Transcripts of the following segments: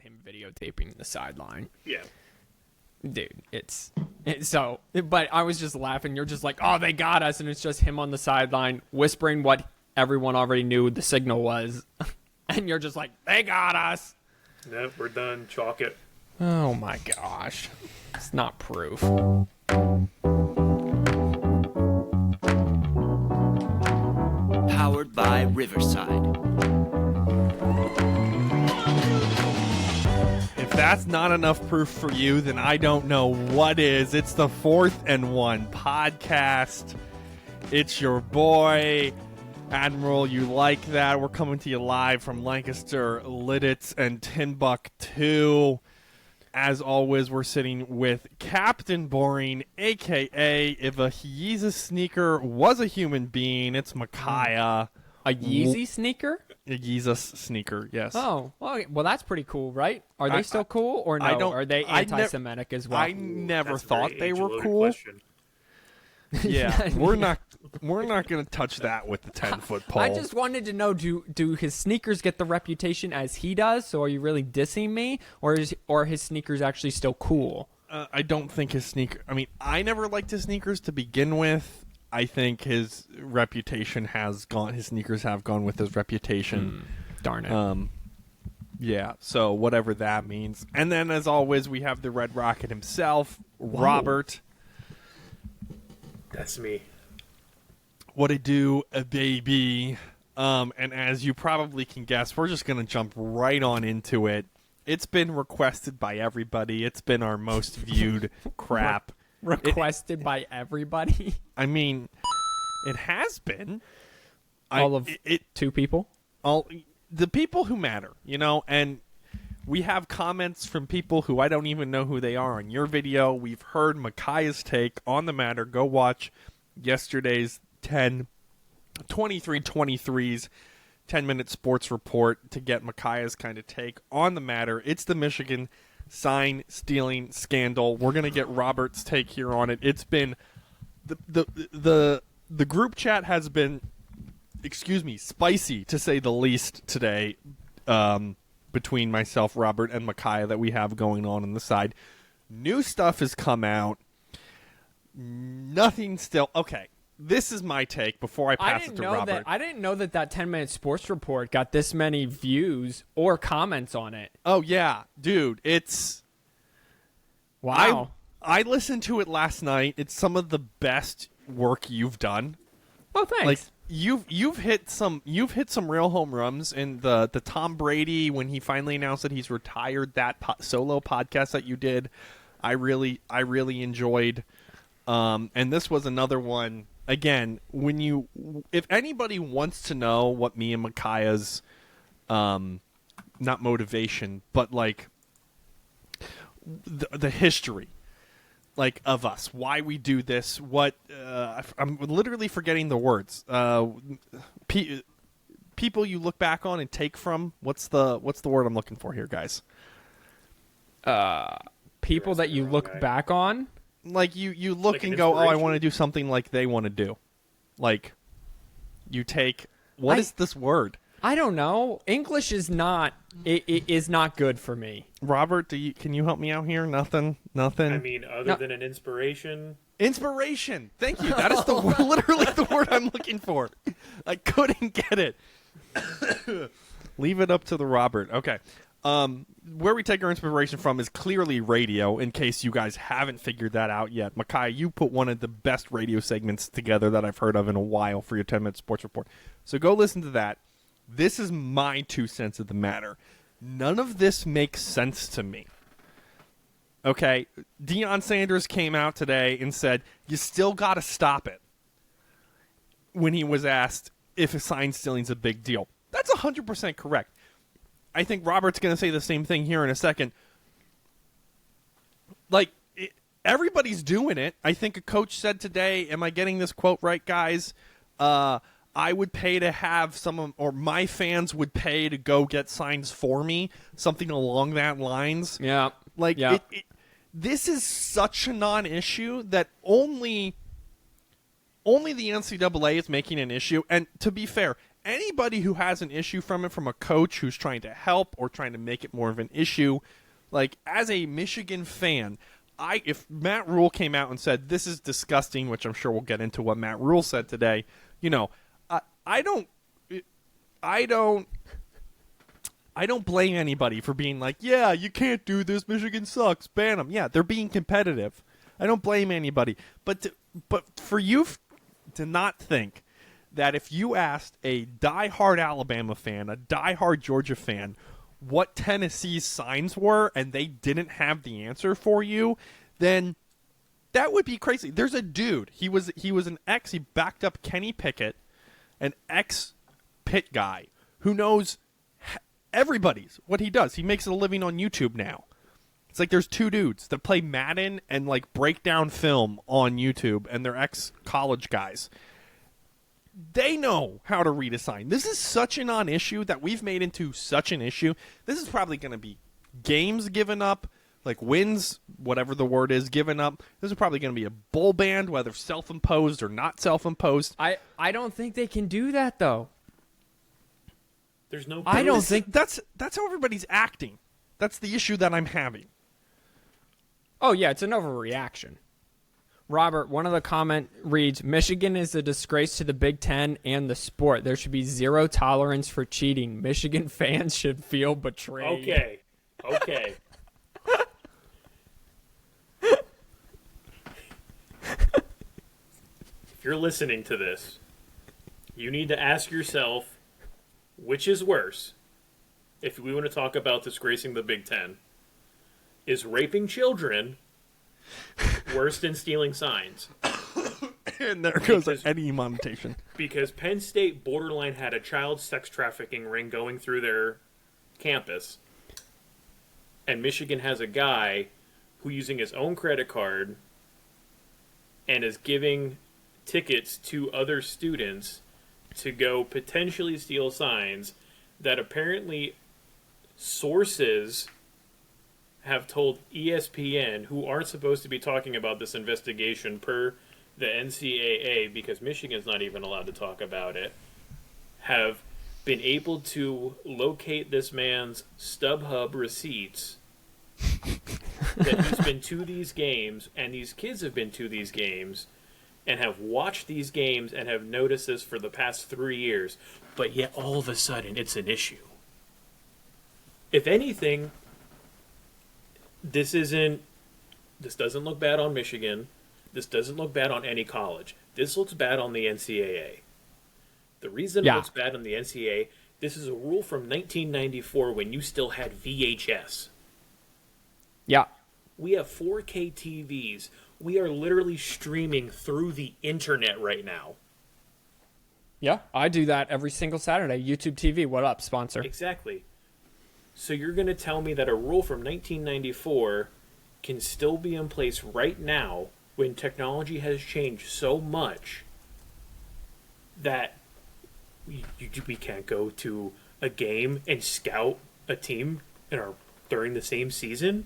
him videotaping the sideline. Yeah. Dude, it's so, but I was just laughing. You're just like, oh, they got us. And it's just him on the sideline whispering what everyone already knew the signal was. And you're just like, they got us. Nope, we're done. Chalk it. Oh my gosh. It's not proof. Powered by Riverside. If that's not enough proof for you, then I don't know what is. It's the 4th&1 podcast. It's your boy, Admiral. You like that? We're coming to you live from Lancaster, Lidditz, and Timbuktu. As always, we're sitting with Captain Boring, a.k.a. if a Yeezus sneaker was a human being, it's Micaiah. A Yeezy sneaker? A Yeezus sneaker, yes. Oh, well, that's pretty cool, right? Are they still cool, or no? Are they anti-Semitic as well? I never That's a thought very they were age-loaded cool. question. Yeah, we're not going to touch that with the 10-foot pole. I just wanted to know: do his sneakers get the reputation as he does? So are you really dissing me, or are his sneakers actually still cool? I don't think his sneaker. I mean, I never liked his sneakers to begin with. I think his reputation has gone. His sneakers have gone with his reputation. Darn it. Yeah. So whatever that means. And then, as always, we have the Red Rocket himself, Robert. That's me. What it do, a baby. And as you probably can guess, we're just going to jump right on into it. It's been requested by everybody. It's been our most viewed crap. Requested by everybody? I mean, it has been. All of two people? All the people who matter, and we have comments from people who I don't even know who they are on your video. We've heard Micaiah's take on the matter. Go watch yesterday's 23-23's 10-minute sports report to get Micaiah's kind of take on the matter. It's the Michigan sign stealing scandal. We're going to get Robert's take here on it. It's been the group chat has been spicy to say the least today, between myself, Robert, and Micaiah that we have going on the side. New stuff has come out. Nothing still. Okay, this is my take before I pass it to Robert. I didn't know that 10-minute sports report got this many views or comments on it. Oh, yeah. Dude, it's... Wow. I listened to it last night. It's some of the best work you've done. Oh, thanks. Like, you've hit some real home runs in the Tom Brady when he finally announced that he's retired, that solo podcast that you did. I really enjoyed. And this was another one. Again, if anybody wants to know what me and Micaiah's not motivation, but like the history, like, of us, why we do this, what I'm literally forgetting the words. People you look back on and take from. What's the word I'm looking for here, guys? People that you look back on. Like you look like and go, oh, I inspiration? want to do something like they want to do. Like, you take what is this word? I don't know. English is not is not good for me. Robert, can you help me out here? Nothing. I mean, other than an inspiration. Inspiration. Thank you. That is literally the word I'm looking for. I couldn't get it. Leave it up to the Robert. Okay. Where we take our inspiration from is clearly radio, in case you guys haven't figured that out yet. Micaiah, you put one of the best radio segments together that I've heard of in a while for your 10-minute sports report. So go listen to that. This is my 2 cents of the matter. None of this makes sense to me. Okay, Deion Sanders came out today and said, you still got to stop it, when he was asked if a sign stealing's a big deal. That's 100% correct. I think Robert's going to say the same thing here in a second. Like, everybody's doing it. I think a coach said today, am I getting this quote right, guys? I would pay to have or my fans would pay to go get signs for me, something along that lines. Yeah. Like, yeah. This is such a non-issue that only the NCAA is making an issue. And to be fair, anybody who has an issue from it, from a coach who's trying to help or trying to make it more of an issue, like as a Michigan fan, if Matt Rule came out and said this is disgusting, which I'm sure we'll get into what Matt Rule said today, I don't blame anybody for being like, yeah, you can't do this, Michigan sucks, ban them. Yeah, they're being competitive. I don't blame anybody. But for you to not think that if you asked a diehard Alabama fan, a diehard Georgia fan, what Tennessee's signs were and they didn't have the answer for you, then that would be crazy. There's a dude. He was he backed up Kenny Pickett, an ex-Pitt guy who knows everybody's what he does. He makes a living on YouTube now. It's like there's two dudes that play Madden and like break down film on YouTube, and they're ex-college guys. They know how to read a sign. This is such a non-issue that we've made into such an issue. This is probably going to be games given up, like wins, whatever the word is, given up. This is probably going to be a bowl ban, whether self-imposed or not self-imposed. I don't think they can do that, though. There's no. I don't think that's how everybody's acting. That's the issue that I'm having. Oh yeah, it's an overreaction. Robert, one of the comment reads, Michigan is a disgrace to the Big Ten and the sport. There should be zero tolerance for cheating. Michigan fans should feel betrayed. Okay. If you're listening to this, you need to ask yourself, which is worse? If we want to talk about disgracing the Big Ten, is raping children worse than stealing signs? And there goes any monetization. Because Penn State borderline had a child sex trafficking ring going through their campus. And Michigan has a guy who, using his own credit card, and is giving tickets to other students to go potentially steal signs that apparently sources have told ESPN, who aren't supposed to be talking about this investigation per the NCAA, because Michigan's not even allowed to talk about it, have been able to locate this man's StubHub receipts that he's been to these games, and these kids have been to these games, and have watched these games and have noticed this for the past 3 years, but yet all of a sudden it's an issue. If anything, this doesn't look bad on Michigan. This doesn't look bad on any college. This looks bad on the NCAA. The reason it looks bad on the NCAA, this is a rule from 1994 when you still had VHS. Yeah. We have 4K TVs. We are literally streaming through the internet right now. Yeah, I do that every single Saturday. YouTube TV, what up, sponsor? Exactly. So you're going to tell me that a rule from 1994 can still be in place right now when technology has changed so much that we can't go to a game and scout a team during the same season?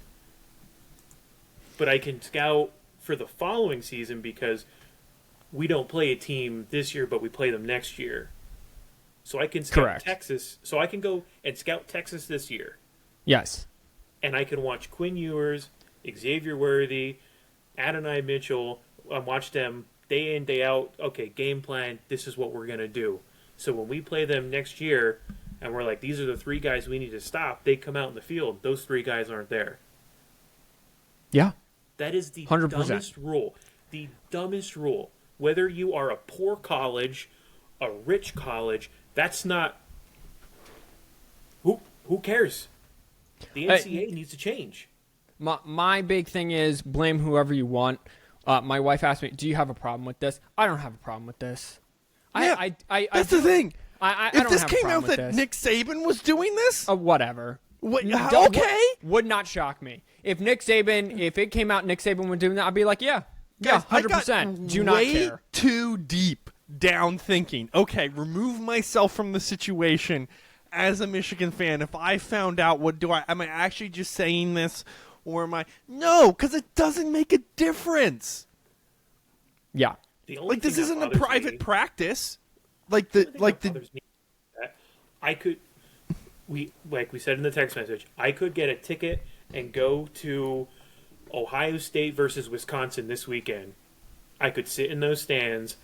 But I can scout for the following season because we don't play a team this year, but we play them next year. So I can scout Texas. So I can go and scout Texas this year. Yes. And I can watch Quinn Ewers, Xavier Worthy, Adonai Mitchell, watch them day in, day out. Okay, game plan, this is what we're going to do. So when we play them next year, and we're like, these are the 3 guys we need to stop, they come out in the field. Those 3 guys aren't there. Yeah. That is the 100%. dumbest rule. The dumbest rule. Whether you are a poor college, a rich college, that's not... Who cares? The NCAA needs to change. My big thing is blame whoever you want. My wife asked me, do you have a problem with this? I don't have a problem with this. Yeah, that's the thing. If this came out that Nick Saban was doing this? Whatever. Okay. Would not shock me. If it came out Nick Saban was doing that, I'd be like, yeah, 100%. Do not care. Way too deep down thinking. Okay, remove myself from the situation as a Michigan fan. If I found out, am I actually just saying this, or am I? No, because it doesn't make a difference. Yeah. This isn't a private practice. like we said in the text message, I could get a ticket and go to Ohio State versus Wisconsin this weekend. I could sit in those stands,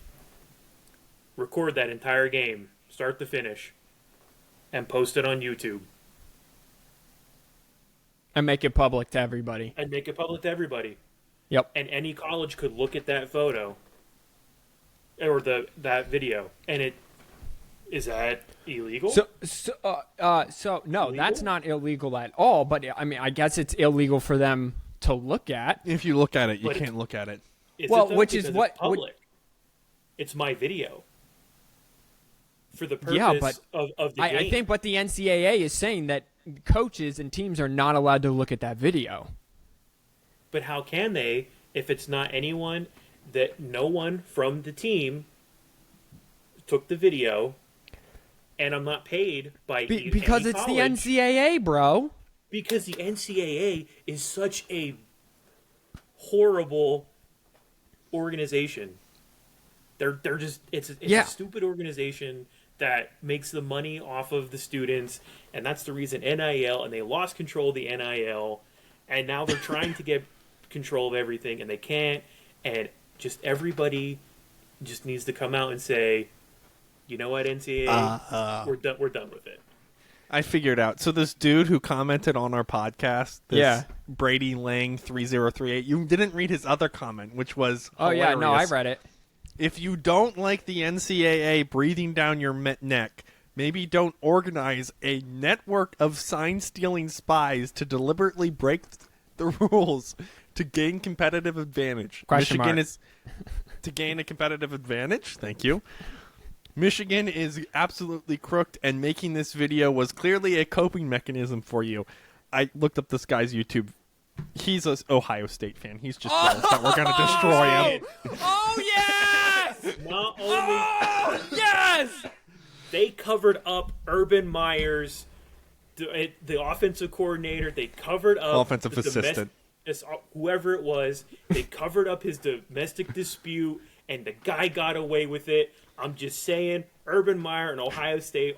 record that entire game, start to finish, and post it on YouTube. And make it public to everybody. Yep. And any college could look at that photo or that video, and is that illegal? So no, Illegal? that's not illegal at all. But I mean, I guess it's illegal for them to look at. If you look at it, you But can't look at it. Well, which is what it's public. It's my video for the purpose Yeah, but of the game. I think what the NCAA is saying that coaches and teams are not allowed to look at that video. But how can they if it's not anyone that no one from the team took the video, and I'm not paid by Because any it's college, the NCAA, bro. Because the NCAA is such a horrible organization. They're just it's a stupid organization that makes the money off of the students, and that's the reason NIL, and they lost control of the NIL, and now they're trying to get control of everything, and they can't, and just everybody just needs to come out and say, you know what, NCAA, we're done with it. I figured out. So this dude who commented on our podcast, this Brady Lang 3038, you didn't read his other comment, which was hilarious. Yeah, no, I read it. If you don't like the NCAA breathing down your neck, maybe don't organize a network of sign-stealing spies to deliberately break the rules to gain competitive advantage. Michigan is to gain a competitive advantage. Thank you. Michigan is absolutely crooked, and making this video was clearly a coping mechanism for you. I looked up this guy's YouTube. He's an Ohio State fan. He's just jealous that we're going to destroy him. Oh, yes! Not only Yes! they covered up Urban Meyer's, the offensive coordinator. They covered up Offensive assistant. Whoever it was. They covered up his domestic dispute, and the guy got away with it. I'm just saying, Urban Meyer and Ohio State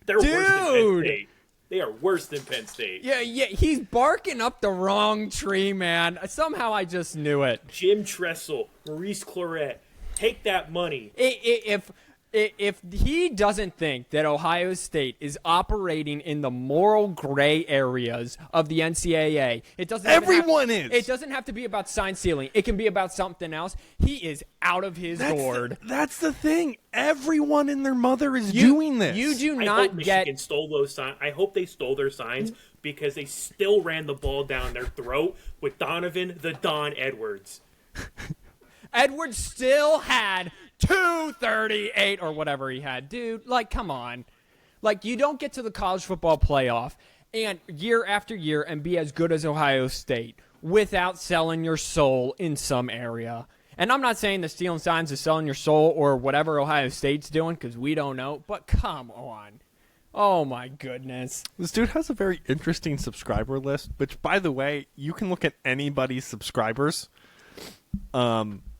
they're worse than Penn State. They are worse than Penn State. Yeah, he's barking up the wrong tree, man. Somehow I just knew it. Jim Tressel, Maurice Claret, take that money. If he doesn't think that Ohio State is operating in the moral gray areas of the NCAA, it doesn't. Everyone is. It doesn't have to be about sign stealing. It can be about something else. He is out of his gourd. That's the thing. Everyone and their mother is doing this. You do I not hope Michigan stole those signs. I hope they stole their signs because they still ran the ball down their throat with Donovan the Don Edwards. Edwards still had 238 or whatever he had. Dude, like, come on. Like, you don't get to the college football playoff and year after year and be as good as Ohio State without selling your soul in some area. And I'm not saying the stealing signs is selling your soul or whatever Ohio State's doing because we don't know, but come on. Oh, my goodness. This dude has a very interesting subscriber list, which, by the way, you can look at anybody's subscribers.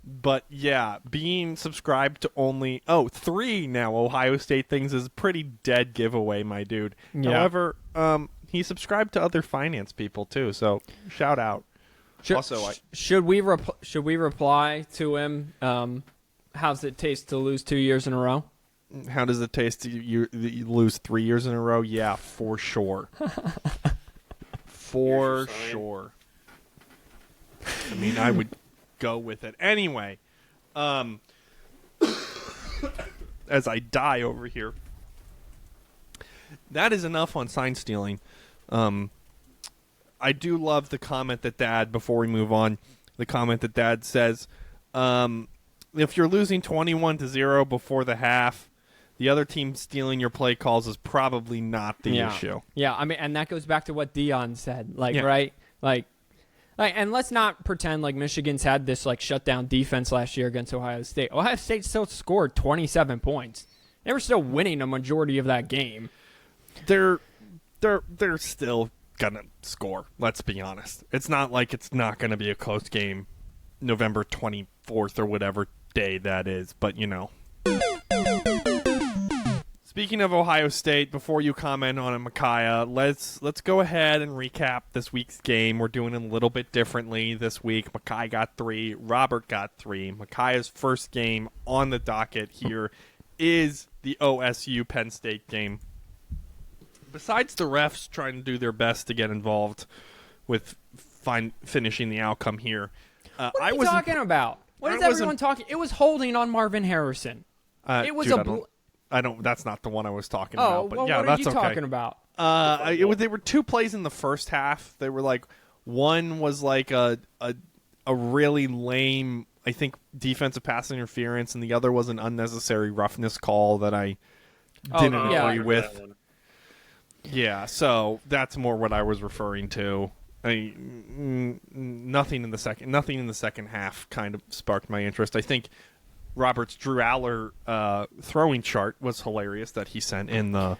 But yeah, being subscribed to only 3 now Ohio State things is a pretty dead giveaway, my dude. Yeah. However, he subscribed to other finance people too, so shout out. Should we reply to him? How's it taste to lose 2 years in a row? How does it taste to you lose 3 years in a row? Yeah, for sure. For sure. I mean, I would go with it anyway. As I die over here. That is enough on sign stealing. I do love the comment that Dad, before we move on, the comment that Dad says, if you're losing 21-0 before the half, the other team stealing your play calls is probably not the issue. Yeah, I mean, and that goes back to what Dion said, Yeah. right? And let's not pretend like Michigan's had this shutdown defense last year against Ohio State. Ohio State still scored 27 points. They were still winning a majority of that game. They're still gonna score. Let's be honest. It's not like it's not gonna be a close game, November 24th or whatever day that is. But Speaking of Ohio State, before you comment on it, Micaiah, let's go ahead and recap this week's game. We're doing it a little bit differently this week. Micaiah got 3, Robert got 3. Micaiah's first game on the docket here is the OSU Penn State game. Besides the refs trying to do their best to get involved with finishing the outcome here, what are you talking about? What is everyone talking? It was holding on Marvin Harrison. It was I don't. That's not the one I was talking about. But well, yeah, what that's are you okay. talking about? There were 2 plays in the first half. They were like, one was like a really lame, I think, defensive pass interference, and the other was an unnecessary roughness call that I didn't agree with. Yeah, so that's more what I was referring to. Nothing in the second half kind of sparked my interest. I think Robert's Drew Aller throwing chart was hilarious that he sent in the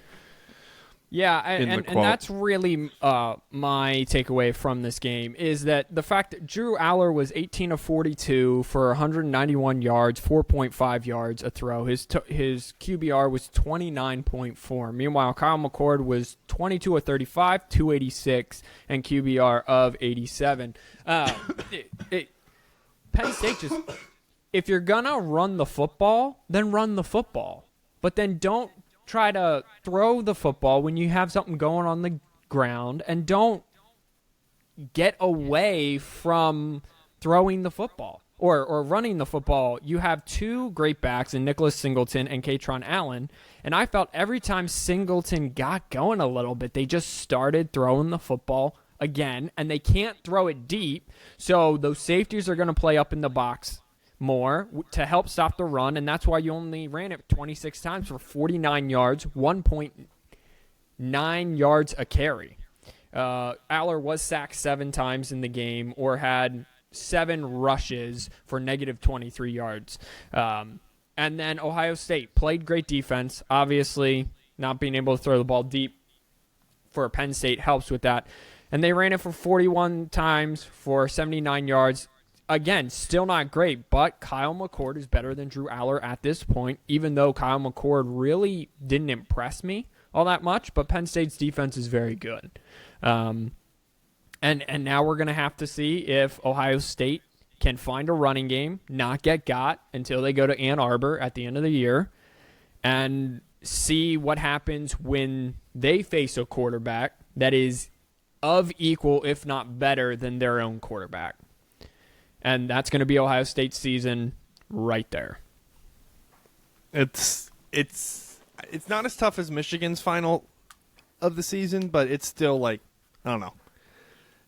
and that's really my takeaway from this game is that the fact that Drew Aller was 18 of 42 for 191 yards, 4.5 yards a throw. His QBR was 29.4. Meanwhile, Kyle McCord was 22 of 35, 286, and QBR of 87. Penn State just, if you're gonna run the football, then run the football, but then don't try to throw the football when you have something going on the ground, and don't get away from throwing the football or running the football. You have 2 great backs in Nicholas Singleton and Katron Allen, and I felt every time Singleton got going a little bit, they just started throwing the football again, and they can't throw it deep, so those safeties are going to play up in the box more to help stop the run, and that's why you only ran it 26 times for 49 yards, 1.9 yards a carry. Aller was sacked 7 times in the game, or had 7 rushes for negative 23 yards. And then Ohio State played great defense. Obviously, not being able to throw the ball deep for Penn State helps with that. And they ran it for 41 times for 79 yards. Again, still not great, but Kyle McCord is better than Drew Aller at this point, even though Kyle McCord really didn't impress me all that much, but Penn State's defense is very good. And now we're going to have to see if Ohio State can find a running game, not get got until they go to Ann Arbor at the end of the year, and see what happens when they face a quarterback that is of equal, if not better, than their own quarterback. And that's going to be Ohio State's season right there. It's not as tough as Michigan's final of the season, but it's still like, I don't know.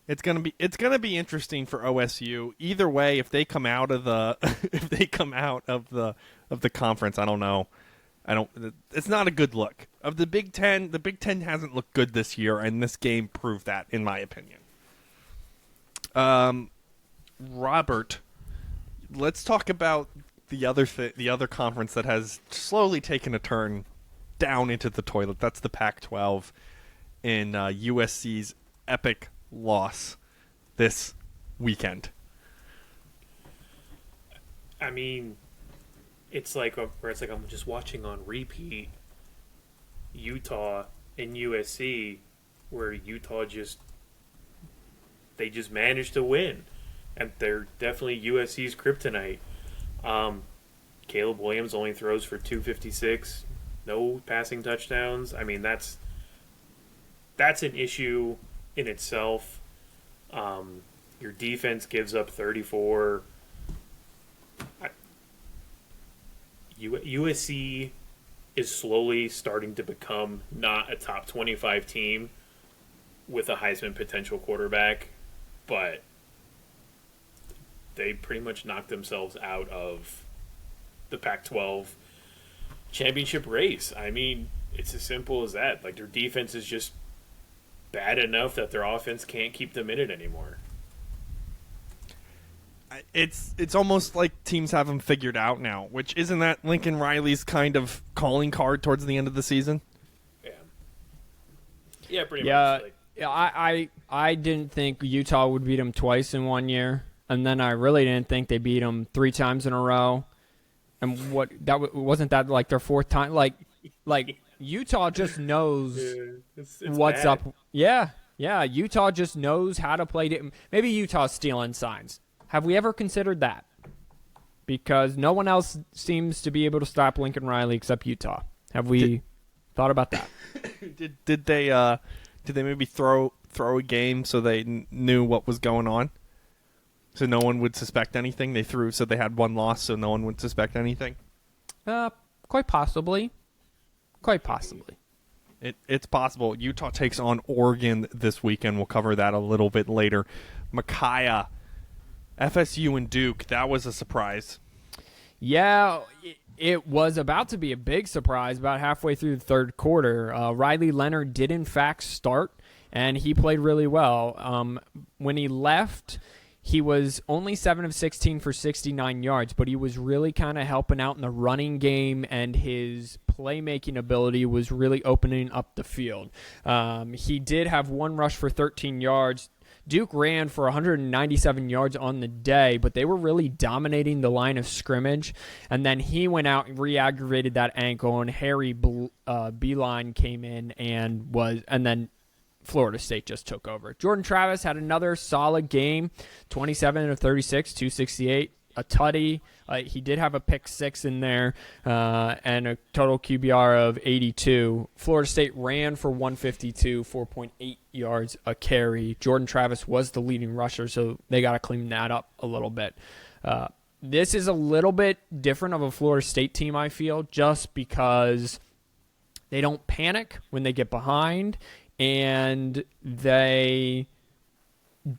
It's gonna be interesting for OSU. Either way, if they come out of the conference, I don't know. It's not a good look. Of the Big Ten, the Big Ten hasn't looked good this year, and this game proved that, in my opinion. Robert, let's talk about the other conference that has slowly taken a turn down into the toilet. That's the Pac-12 in USC's epic loss this weekend. I mean, it's like I'm just watching on repeat Utah and USC, where Utah just managed to win. And they're definitely USC's kryptonite. Caleb Williams only throws for 256, no passing touchdowns. I mean, that's an issue in itself. Your defense gives up 34. USC is slowly starting to become not a top 25 team with a Heisman potential quarterback, but they pretty much knocked themselves out of the Pac-12 championship race. I mean, it's as simple as that. Like, their defense is just bad enough that their offense can't keep them in it anymore. It's almost like teams have them figured out now, which isn't that Lincoln Riley's kind of calling card towards the end of the season? Yeah, pretty much. I didn't think Utah would beat them twice in 1 year. And then I really didn't think they beat them 3 times in a row. And wasn't that like their 4th time? Like Utah just knows It's what's bad. up. Yeah. Utah just knows how to play it. Maybe Utah's stealing signs. Have we ever considered that? Because no one else seems to be able to stop Lincoln Riley except Utah. Have we thought about that? Did they maybe throw a game so they knew what was going on, so no one would suspect anything? They threw so they had one loss, so no one would suspect anything. Quite possibly. It's possible. Utah takes on Oregon this weekend. We'll cover that a little bit later. Micaiah, FSU and Duke. That was a surprise. Yeah, it was about to be a big surprise about halfway through the third quarter. Riley Leonard did, in fact, start, and he played really well. When he left, he was only 7 of 16 for 69 yards, but he was really kind of helping out in the running game, and his playmaking ability was really opening up the field. He did have one rush for 13 yards. Duke ran for 197 yards on the day, but they were really dominating the line of scrimmage. And then he went out and re-aggravated that ankle, and Harry Beeline came in and then Florida State just took over. Jordan Travis had another solid game, 27 of 36, 268, a tutty. He did have a pick six in there, and a total QBR of 82. Florida State ran for 152, 4.8 yards a carry. Jordan Travis was the leading rusher, so they got to clean that up a little bit. This is a little bit different of a Florida State team, I feel, just because they don't panic when they get behind, and they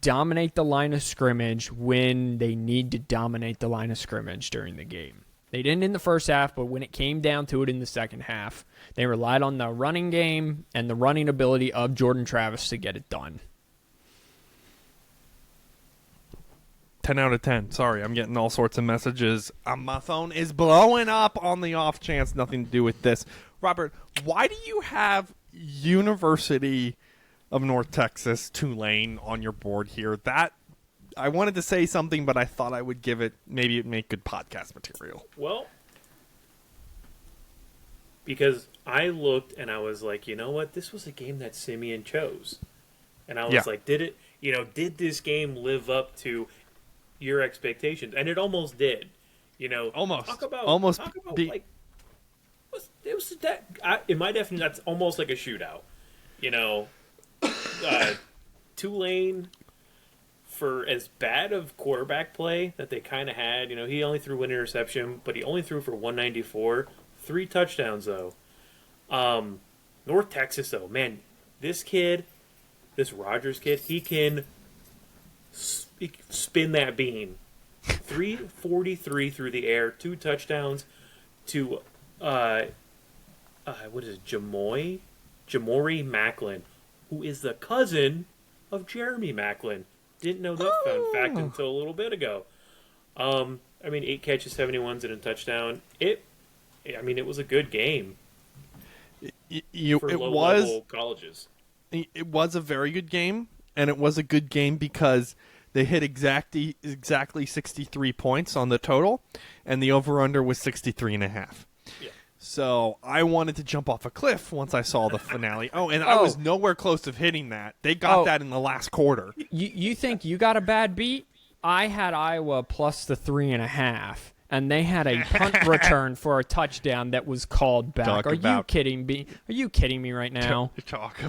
dominate the line of scrimmage when they need to dominate the line of scrimmage during the game. They didn't in the first half, but when it came down to it in the second half, they relied on the running game and the running ability of Jordan Travis to get it done. 10 out of 10. Sorry, I'm getting all sorts of messages. My phone is blowing up on the off chance, nothing to do with this. Robert, why do you have University of North Texas, Tulane on your board here? That I wanted to say something, but I thought I would give it, maybe it'd make good podcast material. Well, because I looked and I was like, you know what? This was a game that Simeon chose. And I was like, did this game live up to your expectations? And it almost did. Almost. Talk about like, it was that, in my definition, that's almost like a shootout. Tulane, for as bad of quarterback play that they kind of had, he only threw one interception, but he only threw for 194, 3 touchdowns though. North Texas though, man, this Rogers kid, he can spin that bean. 343 through the air, 2 touchdowns to what is it, Jamori Macklin, who is the cousin of Jeremy Macklin. Didn't know that fun fact until a little bit ago. 8 catches, 71s, and a touchdown. It was a good game for low-level colleges. It was a very good game, and it was a good game because they hit exactly 63 points on the total, and the over-under was 63.5. Yeah. So I wanted to jump off a cliff once I saw the finale. I was nowhere close to hitting that. They got that in the last quarter. You think you got a bad beat? I had Iowa plus the 3.5, and they had a punt return for a touchdown that was called back. You kidding me? Are you kidding me right now? Talk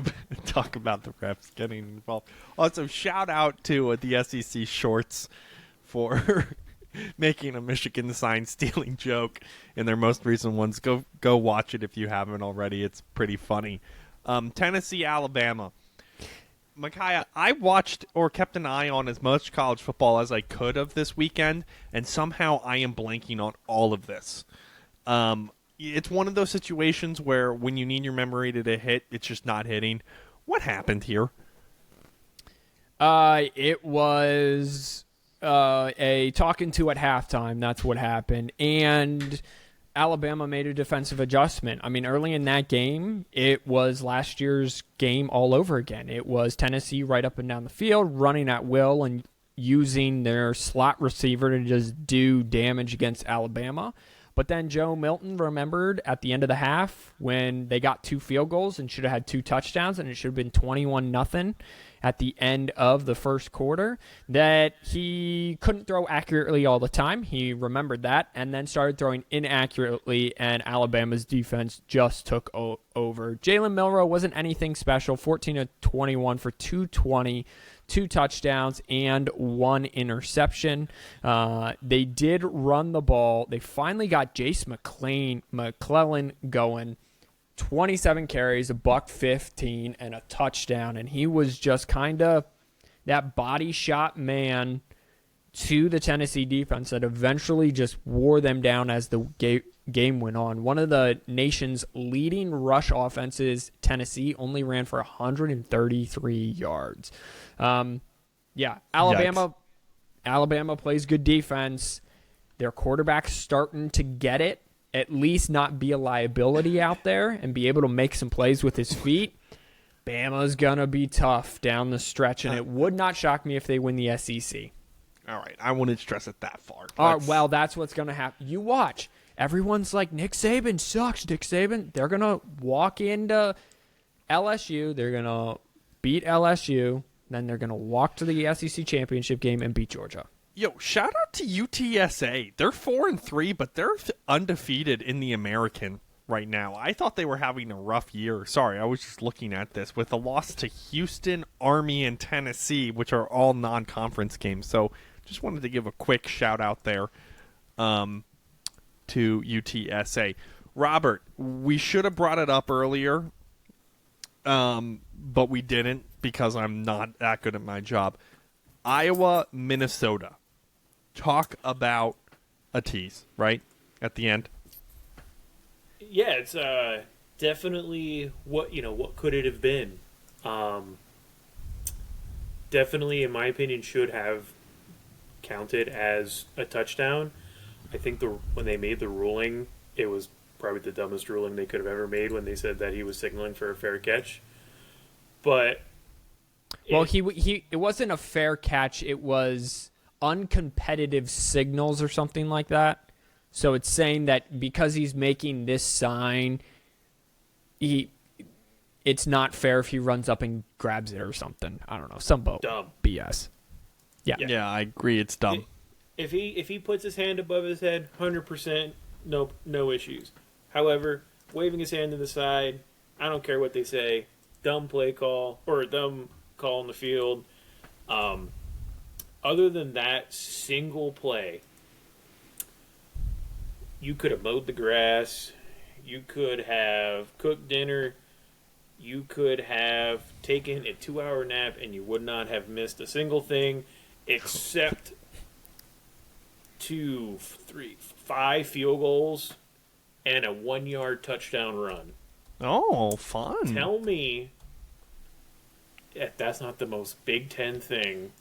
about the refs getting involved. Also, shout out to the SEC shorts for making a Michigan sign stealing joke in their most recent ones. Go watch it if you haven't already. It's pretty funny. Tennessee, Alabama. Micaiah, I watched or kept an eye on as much college football as I could of this weekend, and somehow I am blanking on all of this. It's one of those situations where when you need your memory to hit, it's just not hitting. What happened here? It was a talking to at halftime. That's what happened. And Alabama made a defensive adjustment. Early in that game, it was last year's game all over again. It was Tennessee right up and down the field, running at will and using their slot receiver to just do damage against Alabama. But then Joe Milton remembered at the end of the half when they got 2 field goals and should have had 2 touchdowns, and it should have been 21-0 at the end of the first quarter, that he couldn't throw accurately all the time. He remembered that and then started throwing inaccurately, and Alabama's defense just took over. Jalen Milroe wasn't anything special, 14 of 21 for 220, 2 touchdowns, and 1 interception. They did run the ball. They finally got Jace McClellan going. 27 carries, $115, and a touchdown. And he was just kind of that body shot man to the Tennessee defense that eventually just wore them down as the game went on. One of the nation's leading rush offenses, Tennessee, only ran for 133 yards. Alabama plays good defense. Their quarterback's starting to get it. At least not be a liability out there and be able to make some plays with his feet. Bama's going to be tough down the stretch, and it would not shock me if they win the SEC. All right, I wouldn't stress it that far. Well, that's what's going to happen. You watch. Everyone's like, Nick Saban sucks, Nick Saban. They're going to walk into LSU. They're going to beat LSU. Then they're going to walk to the SEC championship game and beat Georgia. Yo, shout out to UTSA. They're 4-3, but they're undefeated in the American right now. I thought they were having a rough year. Sorry, I was just looking at this with a loss to Houston, Army, and Tennessee, which are all non-conference games. So just wanted to give a quick shout out there to UTSA. Robert, we should have brought it up earlier, but we didn't because I'm not that good at my job. Iowa, Minnesota. Talk about a tease, right? At the end. Yeah, it's definitely what could it have been. Definitely, in my opinion, should have counted as a touchdown. I think when they made the ruling, it was probably the dumbest ruling they could have ever made when they said that he was signaling for a fair catch. But it wasn't a fair catch. It was uncompetitive signals or something like that. So it's saying that because he's making this sign, it's not fair if he runs up and grabs it or something. I don't know. Some dumb BS. Yeah, I agree. It's dumb. If he puts his hand above his head, 100%, no issues. However, waving his hand to the side, I don't care what they say. Dumb play call or dumb call on the field. Other than that single play, you could have mowed the grass, you could have cooked dinner, you could have taken a 2-hour nap, and you would not have missed a single thing except 2, 3, 5 field goals and a 1-yard touchdown run. Oh, fun. Tell me that's not the most Big Ten thing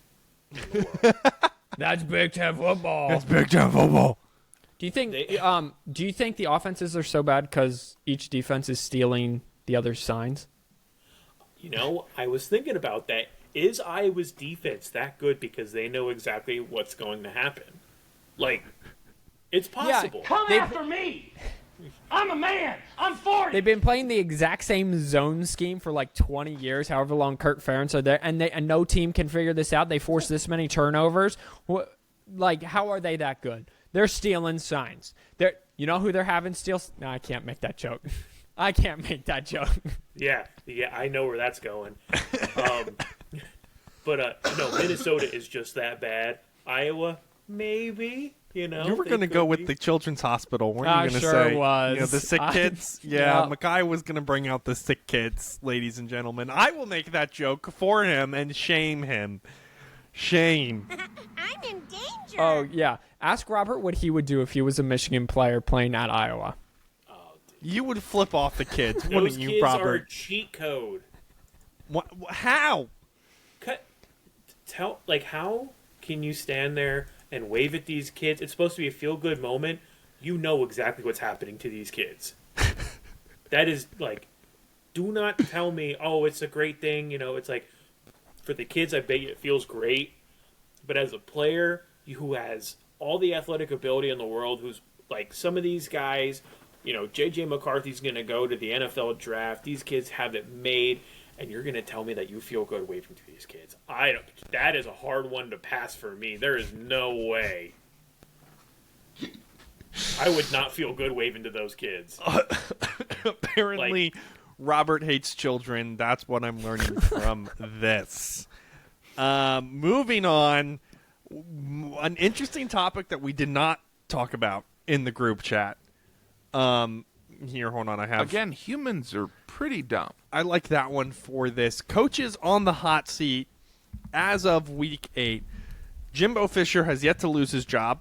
in the world. That's Big Ten football. That's Big Ten football. Do you think the offenses are so bad because each defense is stealing the other's signs? I was thinking about that. Is Iowa's defense that good because they know exactly what's going to happen? Like, it's possible. Yeah, come after me! I'm a man! I'm 40! They've been playing the exact same zone scheme for like 20 years, however long Kirk Ferentz are there, and no team can figure this out. They force this many turnovers. Like, how are they that good? They're stealing signs. You know who they're having steal? No, I can't make that joke. I can't make that joke. Yeah, I know where that's going. But Minnesota is just that bad. Iowa, maybe. You were going to go with the Children's Hospital, weren't you going to say? Was. The sick kids? Yeah, Mackay was going to bring out the sick kids, ladies and gentlemen. I will make that joke for him and shame him. Shame. I'm in danger. Oh, yeah. Ask Robert what he would do if he was a Michigan player playing at Iowa. You would flip off the kids, wouldn't you, kids Robert? Are a cheat code. How? How can you stand there and wave at these kids? It's supposed to be a feel-good moment. You know exactly what's happening to these kids. That is, do not tell me, oh, it's a great thing. It's like, for the kids, I bet you it feels great. But as a player who has all the athletic ability in the world, who's Like, some of these guys, J.J. McCarthy's going to go to the NFL draft. These kids have it made, and you're going to tell me that you feel good waving to these kids. That is a hard one to pass for me. There is no way. I would not feel good waving to those kids. Apparently, Robert hates children. That's what I'm learning from this. Moving on, an interesting topic that we did not talk about in the group chat. Here, hold on. Again, humans are pretty dumb. I like that one for this. Coaches on the hot seat as of week 8. Jimbo Fisher has yet to lose his job.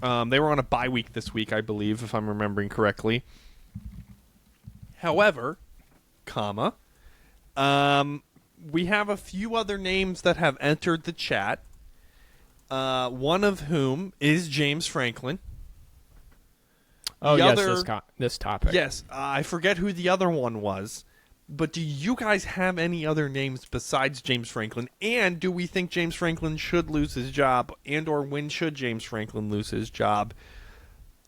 They were on a bye week this week, I believe, if I'm remembering correctly. However, we have a few other names that have entered the chat. One of whom is James Franklin. Oh, this topic. Yes, I forget who the other one was. But do you guys have any other names besides James Franklin? And do we think James Franklin should lose his job? And or when should James Franklin lose his job?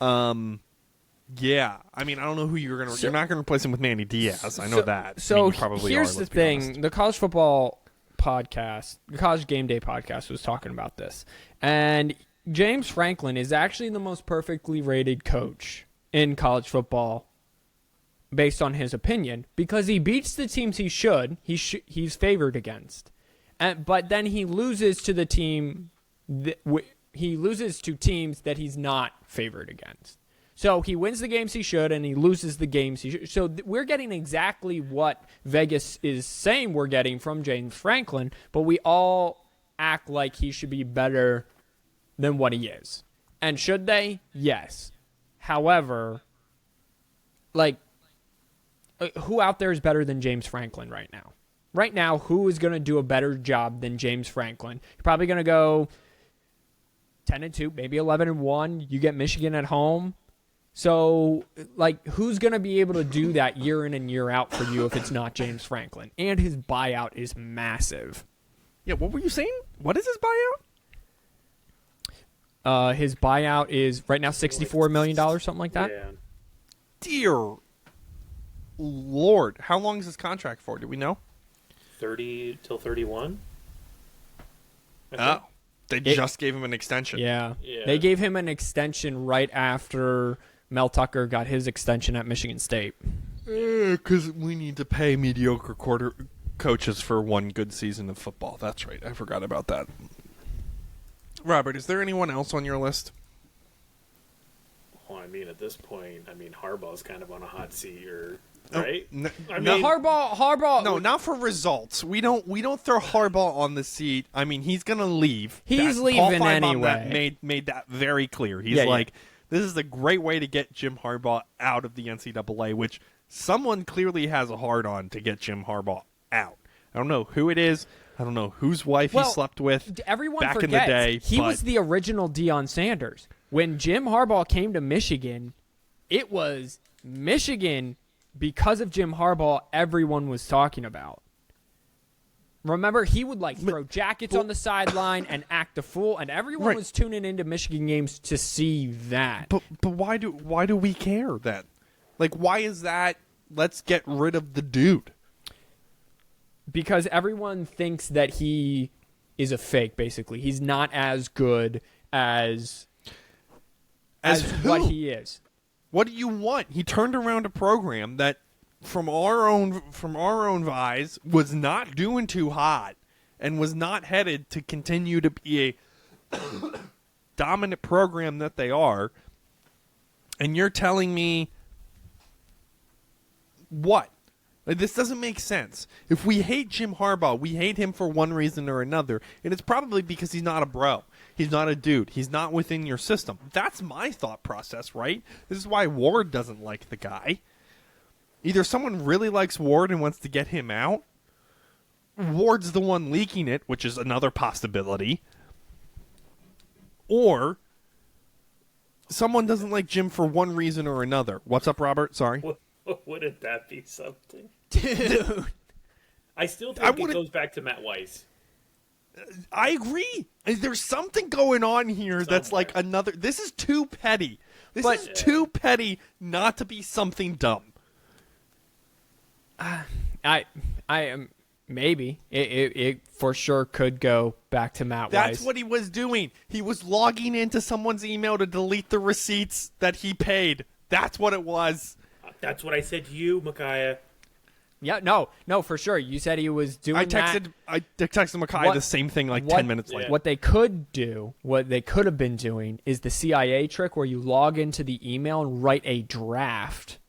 Yeah. I mean, I don't know who you're going to... You're not going to replace him with Manny Diaz. I know that. So I mean, you probably here's are, the thing. The college football podcast, the college game day podcast was talking about this. And James Franklin is actually the most perfectly rated coach in college football based on his opinion, because he beats the teams he's favored against, but then he loses to the team. He loses to teams that he's not favored against. So he wins the games he should, and he loses the games he should. So we're getting exactly what Vegas is saying we're getting from James Franklin, but we all act like he should be better than what he is. And should they? Yes. However, who out there is better than James Franklin right now? Right now, who is going to do a better job than James Franklin? You're probably going to go 10-2, maybe 11-1. You get Michigan at home. So, who's going to be able to do that year in and year out for you if it's not James Franklin? And his buyout is massive. Yeah, what were you saying? What is his buyout? His buyout is right now $64 million, something like that. Yeah. Dear Lord, how long is his contract for? Do we know? 30 till 31. Oh, they just gave him an extension. Yeah. Yeah. They gave him an extension right after Mel Tucker got his extension at Michigan State. Because we need to pay mediocre coaches for one good season of football. That's right. I forgot about that. Robert, is there anyone else on your list? Well, I mean, at this point, Harbaugh's kind of on a hot seat, right? Harbaugh. No, not for results. We don't throw Harbaugh on the seat. I mean, he's gonna leave. He's leaving Paul Feinbaum anyway. Made that very clear. He's this is a great way to get Jim Harbaugh out of the NCAA, which someone clearly has a hard on to get Jim Harbaugh out. I don't know who it is. I don't know whose wife he slept with. Everyone back forgets in the day. he was the original Deion Sanders. When Jim Harbaugh came to Michigan, it was Michigan. Because of Jim Harbaugh, everyone was talking about. Remember, he would throw jackets on the sideline and act a fool, and everyone was tuning into Michigan games to see that. But why do we care then? Why is that? Let's get rid of the dude. Because everyone thinks that he is a fake. Basically, he's not as good as what he is. What do you want? He turned around a program that, from our own eyes, was not doing too hot, and was not headed to continue to be a dominant program that they are. And you're telling me what? This doesn't make sense. If we hate Jim Harbaugh, we hate him for one reason or another, and it's probably because he's not a bro. He's not a dude. He's not within your system. That's my thought process, right? This is why Ward doesn't like the guy. Either someone really likes Ward and wants to get him out, Ward's the one leaking it, which is another possibility, or someone doesn't like Jim for one reason or another. What's up, Robert? Sorry. Wouldn't that be something? Dude. I still think it goes back to Matt Weiss. I agree. There's something going on here that's like another. This is too petty. This is too petty not to be something dumb. I am maybe it for sure could go back to Matt That's Weiss. what he was doing. He was logging into someone's email to delete the receipts that he paid. That's what it was. That's what I said to you, Micaiah. Yeah, no, for sure. You said he was doing I texted Micaiah the same thing 10 minutes later. What they could do, what they could have been doing, is the CIA trick where you log into the email and write a draft,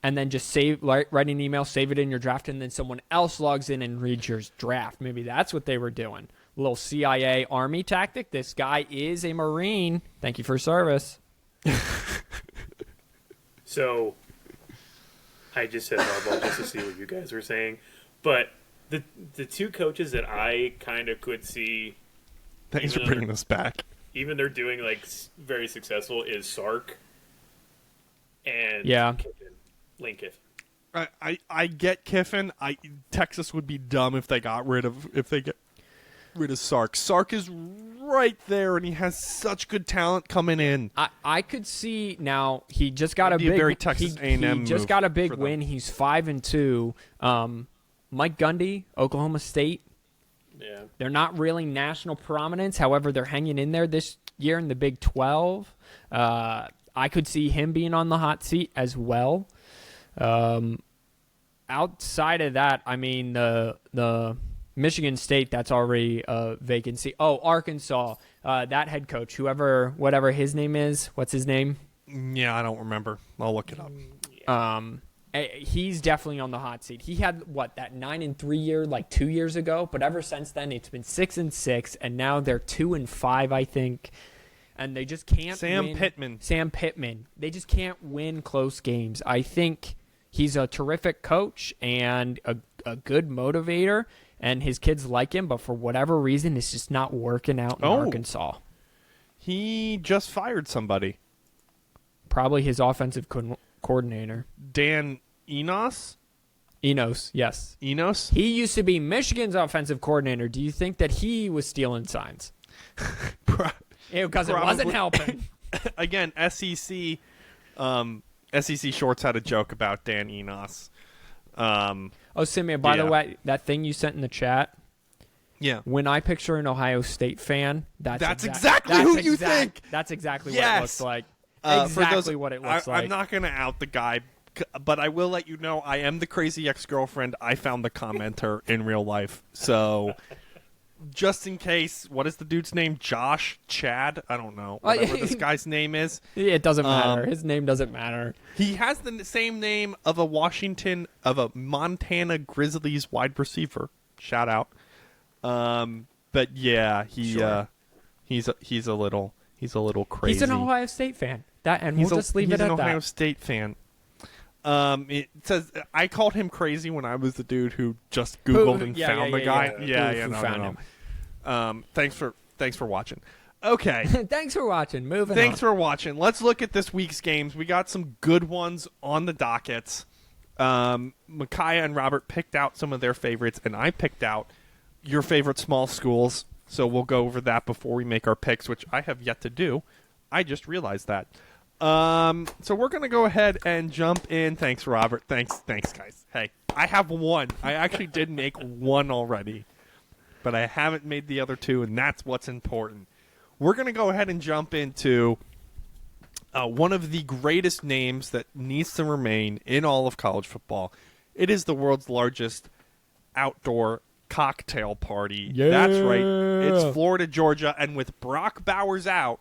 and then just write an email, save it in your draft, and then someone else logs in and reads your draft. Maybe that's what they were doing. A little CIA Army tactic. This guy is a Marine. Thank you for service. So, I just said hardball just to see what you guys were saying. But the two coaches that I kind of could see... Thanks for bringing us back. Even they're doing, very successful is Sark and Kiffin. Lane Kiffin. I get Kiffin. Texas would be dumb if they get rid of Sark. Sark is right there, and he has such good talent coming in. I could see now. He just got a very Texas A&M He just move got a big for them. win. He's 5-2. Mike Gundy, Oklahoma State. Yeah. They're not really national prominence. However, they're hanging in there this year in the Big 12. I could see him being on the hot seat as well. Outside of that, I mean the Michigan State, that's already a vacancy. Oh, Arkansas, that head coach, whatever his name is. What's his name? Yeah, I don't remember. I'll look it up. He's definitely on the hot seat. He had that 9-3 year 2 years ago, but ever since then it's been 6-6, and now they're 2-5, I think. And they just can't win. Sam Pittman. They just can't win close games. I think he's a terrific coach and a good motivator, and his kids like him, but for whatever reason, it's just not working out in Arkansas. He just fired somebody. Probably his offensive coordinator. Dan Enos, yes. Enos? He used to be Michigan's offensive coordinator. Do you think that he was stealing signs? Because it wasn't helping. Again, SEC Shorts had a joke about Dan Enos. Simeon, by the way, that thing you sent in the chat, yeah. When I picture an Ohio State fan, that's exactly who you think. That's exactly Yes. what it looks like. Exactly what it looks like. I'm not going to out the guy, but I will let you know I am the crazy ex-girlfriend. I found the commenter in real life. So, just in case, what is the dude's name? Josh? Chad? I don't know. Whatever this guy's name is. It doesn't matter. His name doesn't matter. He has the same name of a Montana Grizzlies wide receiver. Shout out. But yeah, he's a little crazy. He's an Ohio State fan. We'll just leave it at that. He's an Ohio State fan. It says I called him crazy when I was the dude who just Googled and found the guy. No. Thanks for watching. Okay. Thanks for watching. Thanks for watching. Let's look at this week's games. We got some good ones on the dockets. Micaiah and Robert picked out some of their favorites, and I picked out your favorite small schools. So we'll go over that before we make our picks, which I have yet to do. I just realized that. So we're going to go ahead and jump in. Thanks, Robert. Thanks, guys. Hey, I have one. I actually did make one already, but I haven't made the other two, and that's what's important. We're going to go ahead and jump into one of the greatest names that needs to remain in all of college football. It is the world's largest outdoor cocktail party. Yeah. That's right. It's Florida, Georgia, and with Brock Bowers out,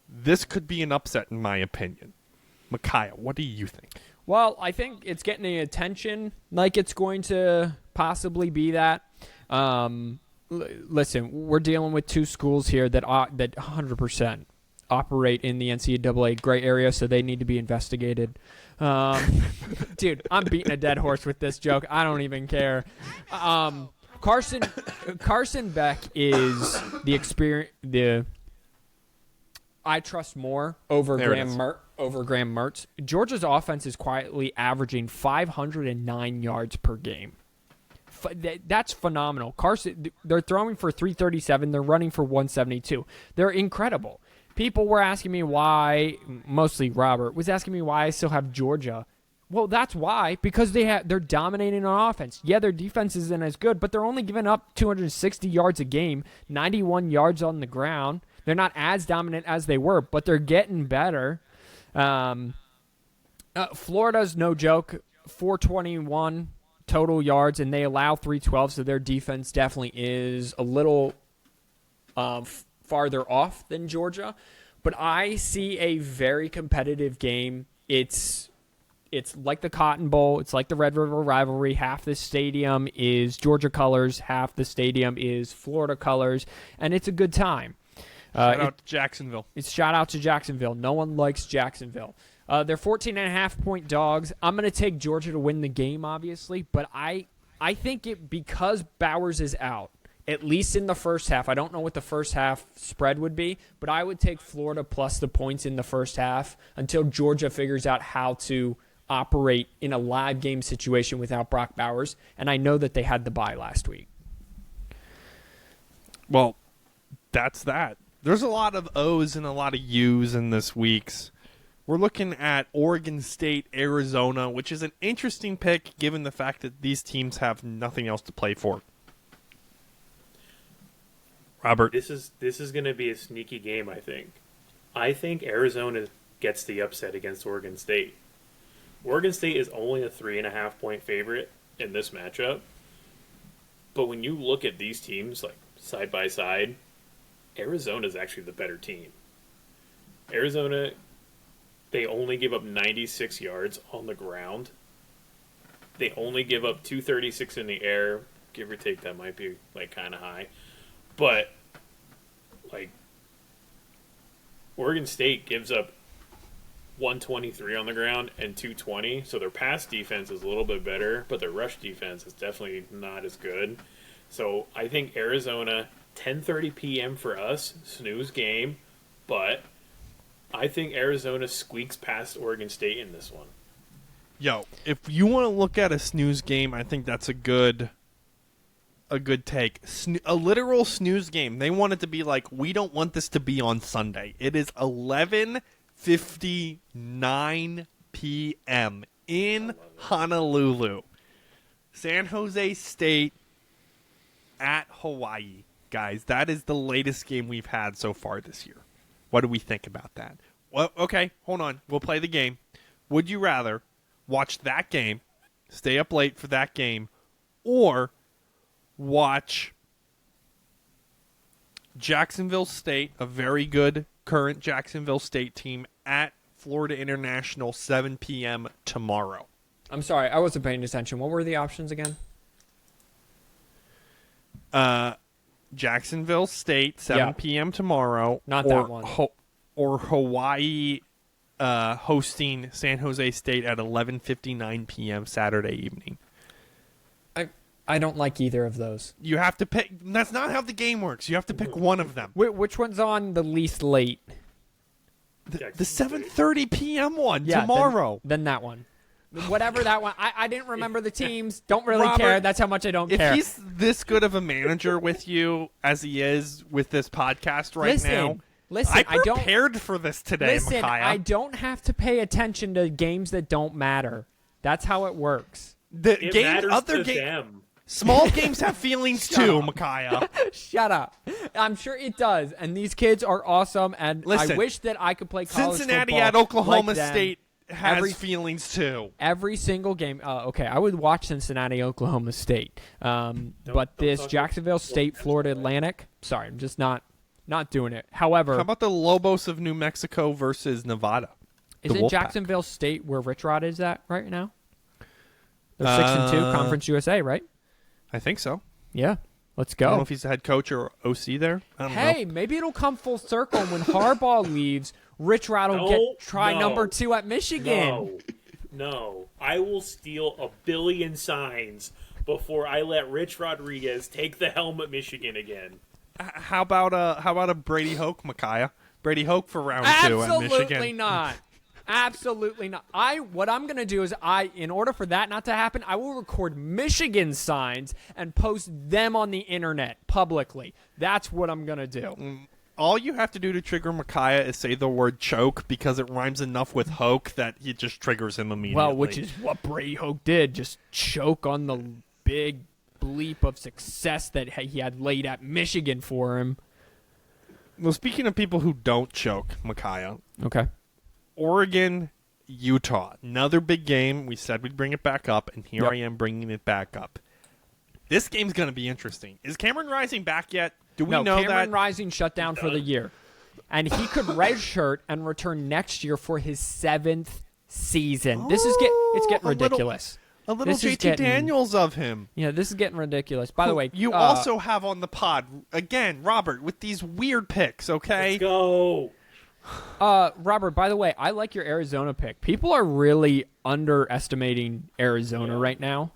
this could be an upset in my opinion. Micaiah, what do you think? Well, I think it's getting the attention like it's going to possibly be that. Listen, we're dealing with two schools here that 100% operate in the NCAA gray area, so they need to be investigated. Dude, I'm beating a dead horse with this joke. I don't even care. Carson Beck is the experience. I trust more over Graham Mertz. Georgia's offense is quietly averaging 509 yards per game. That's phenomenal. Carson, they're throwing for 337. They're running for 172. They're incredible. people were asking me why, mostly Robert, was asking me why I still have Georgia. Well, that's why, because they're dominating on offense. Yeah, their defense isn't as good, but they're only giving up 260 yards a game, 91 yards on the ground. They're not as dominant as they were, but they're getting better. Florida's no joke, 421 total yards, and they allow 312, so their defense definitely is a little farther off than Georgia. But I see a very competitive game. It's like the Cotton Bowl. It's like the Red River rivalry. Half the stadium is Georgia colors. Half the stadium is Florida colors. And it's a good time. Shout out to Jacksonville. It's shout out to Jacksonville. No one likes Jacksonville. They're 14.5-point dogs. I'm going to take Georgia to win the game, obviously. But I think because Bowers is out, at least in the first half. I don't know what the first half spread would be, but I would take Florida plus the points in the first half until Georgia figures out how to operate in a live game situation without Brock Bowers. And I know that they had the bye last week. Well, that's that. There's a lot of O's and a lot of U's in this week's. We're looking at Oregon State, Arizona, which is an interesting pick given the fact that these teams have nothing else to play for. Robert. This is going to be a sneaky game, I think. I think Arizona gets the upset against Oregon State. Oregon State is only a 3.5-point favorite in this matchup. But when you look at these teams like side by side, Arizona is actually the better team. Arizona, they only give up 96 yards on the ground. They only give up 236 in the air. Give or take, that might be like kind of high. But, like, Oregon State gives up 123 on the ground and 220, so their pass defense is a little bit better, but their rush defense is definitely not as good. So I think Arizona, 10:30 p.m. for us, snooze game, but I think Arizona squeaks past Oregon State in this one. Yo, if you want to look at a snooze game, I think that's a good take. A literal snooze game. They want it to be like, we don't want this to be on Sunday. It is 11:59 p.m. in Honolulu. San Jose State at Hawaii. Guys, that is the latest game we've had so far this year. What do we think about that? Well, okay, hold on. We'll play the game. Would you rather watch that game, stay up late for that game, or watch Jacksonville State, a very good current Jacksonville State team, at Florida International, 7 p.m. tomorrow? I'm sorry, I wasn't paying attention. What were the options again? Jacksonville State, 7 p.m. tomorrow. Not that one. Or Hawaii hosting San Jose State at 11:59 p.m. Saturday evening. I don't like either of those. You have to pick. That's not how the game works. You have to pick one of them. Which one's on the least late? The 7:30 p.m. one tomorrow. Then that one. Whatever that one. I didn't remember the teams. Don't really Robert, care. That's how much I don't care. If he's this good of a manager with you as he is with this podcast now, Listen, I prepared for this today, Listen, Micaiah. I don't have to pay attention to games that don't matter. That's how it works. It matters to them. Small games have feelings too, Micaiah. Shut up. I'm sure it does. And these kids are awesome. And Listen, I wish that I could play college Cincinnati football at Oklahoma like them. State has feelings too. Every single game. Okay, I would watch Cincinnati, Oklahoma State. But this Jacksonville State, Florida Atlantic, sorry, I'm just not doing it. However, how about the Lobos of New Mexico versus Nevada? Isn't Jacksonville State where Rich Rod is at right now? They're 6-2, Conference USA, right? I think so. Yeah. Let's go. I don't know if he's the head coach or OC there. I don't know. Maybe it'll come full circle when Harbaugh leaves. Rich Rod will try number 2 at Michigan. No. I will steal 1 billion signs before I let Rich Rodriguez take the helm at Michigan again. How about a Brady Hoke, Micaiah? Brady Hoke for round 2 at Michigan. Absolutely not. Absolutely not. What I'm going to do is in order for that not to happen, I will record Michigan signs and post them on the internet publicly. That's what I'm going to do. all you have to do to trigger Micaiah is say the word choke because it rhymes enough with Hoke that it just triggers him immediately. Well, which is what Brady Hoke did. Just choke on the big bleep of success that he had laid at Michigan for him. Well, speaking of people who don't choke, Micaiah, Okay. Oregon, Utah. Another big game. We said we'd bring it back up, and here Yep. I am bringing it back up. This game's going to be interesting. Is Cameron Rising back yet? Do we know Cameron that? Rising shut down for the year. And he could redshirt and return next year for his 7th season. It's getting ridiculous. A little This is JT getting- Daniels of him. Yeah, this is getting ridiculous. By the way, You also have on the pod, again, Robert, with these weird picks, okay? Let's go. Robert, by the way, I like your Arizona pick. People are really underestimating Arizona right now,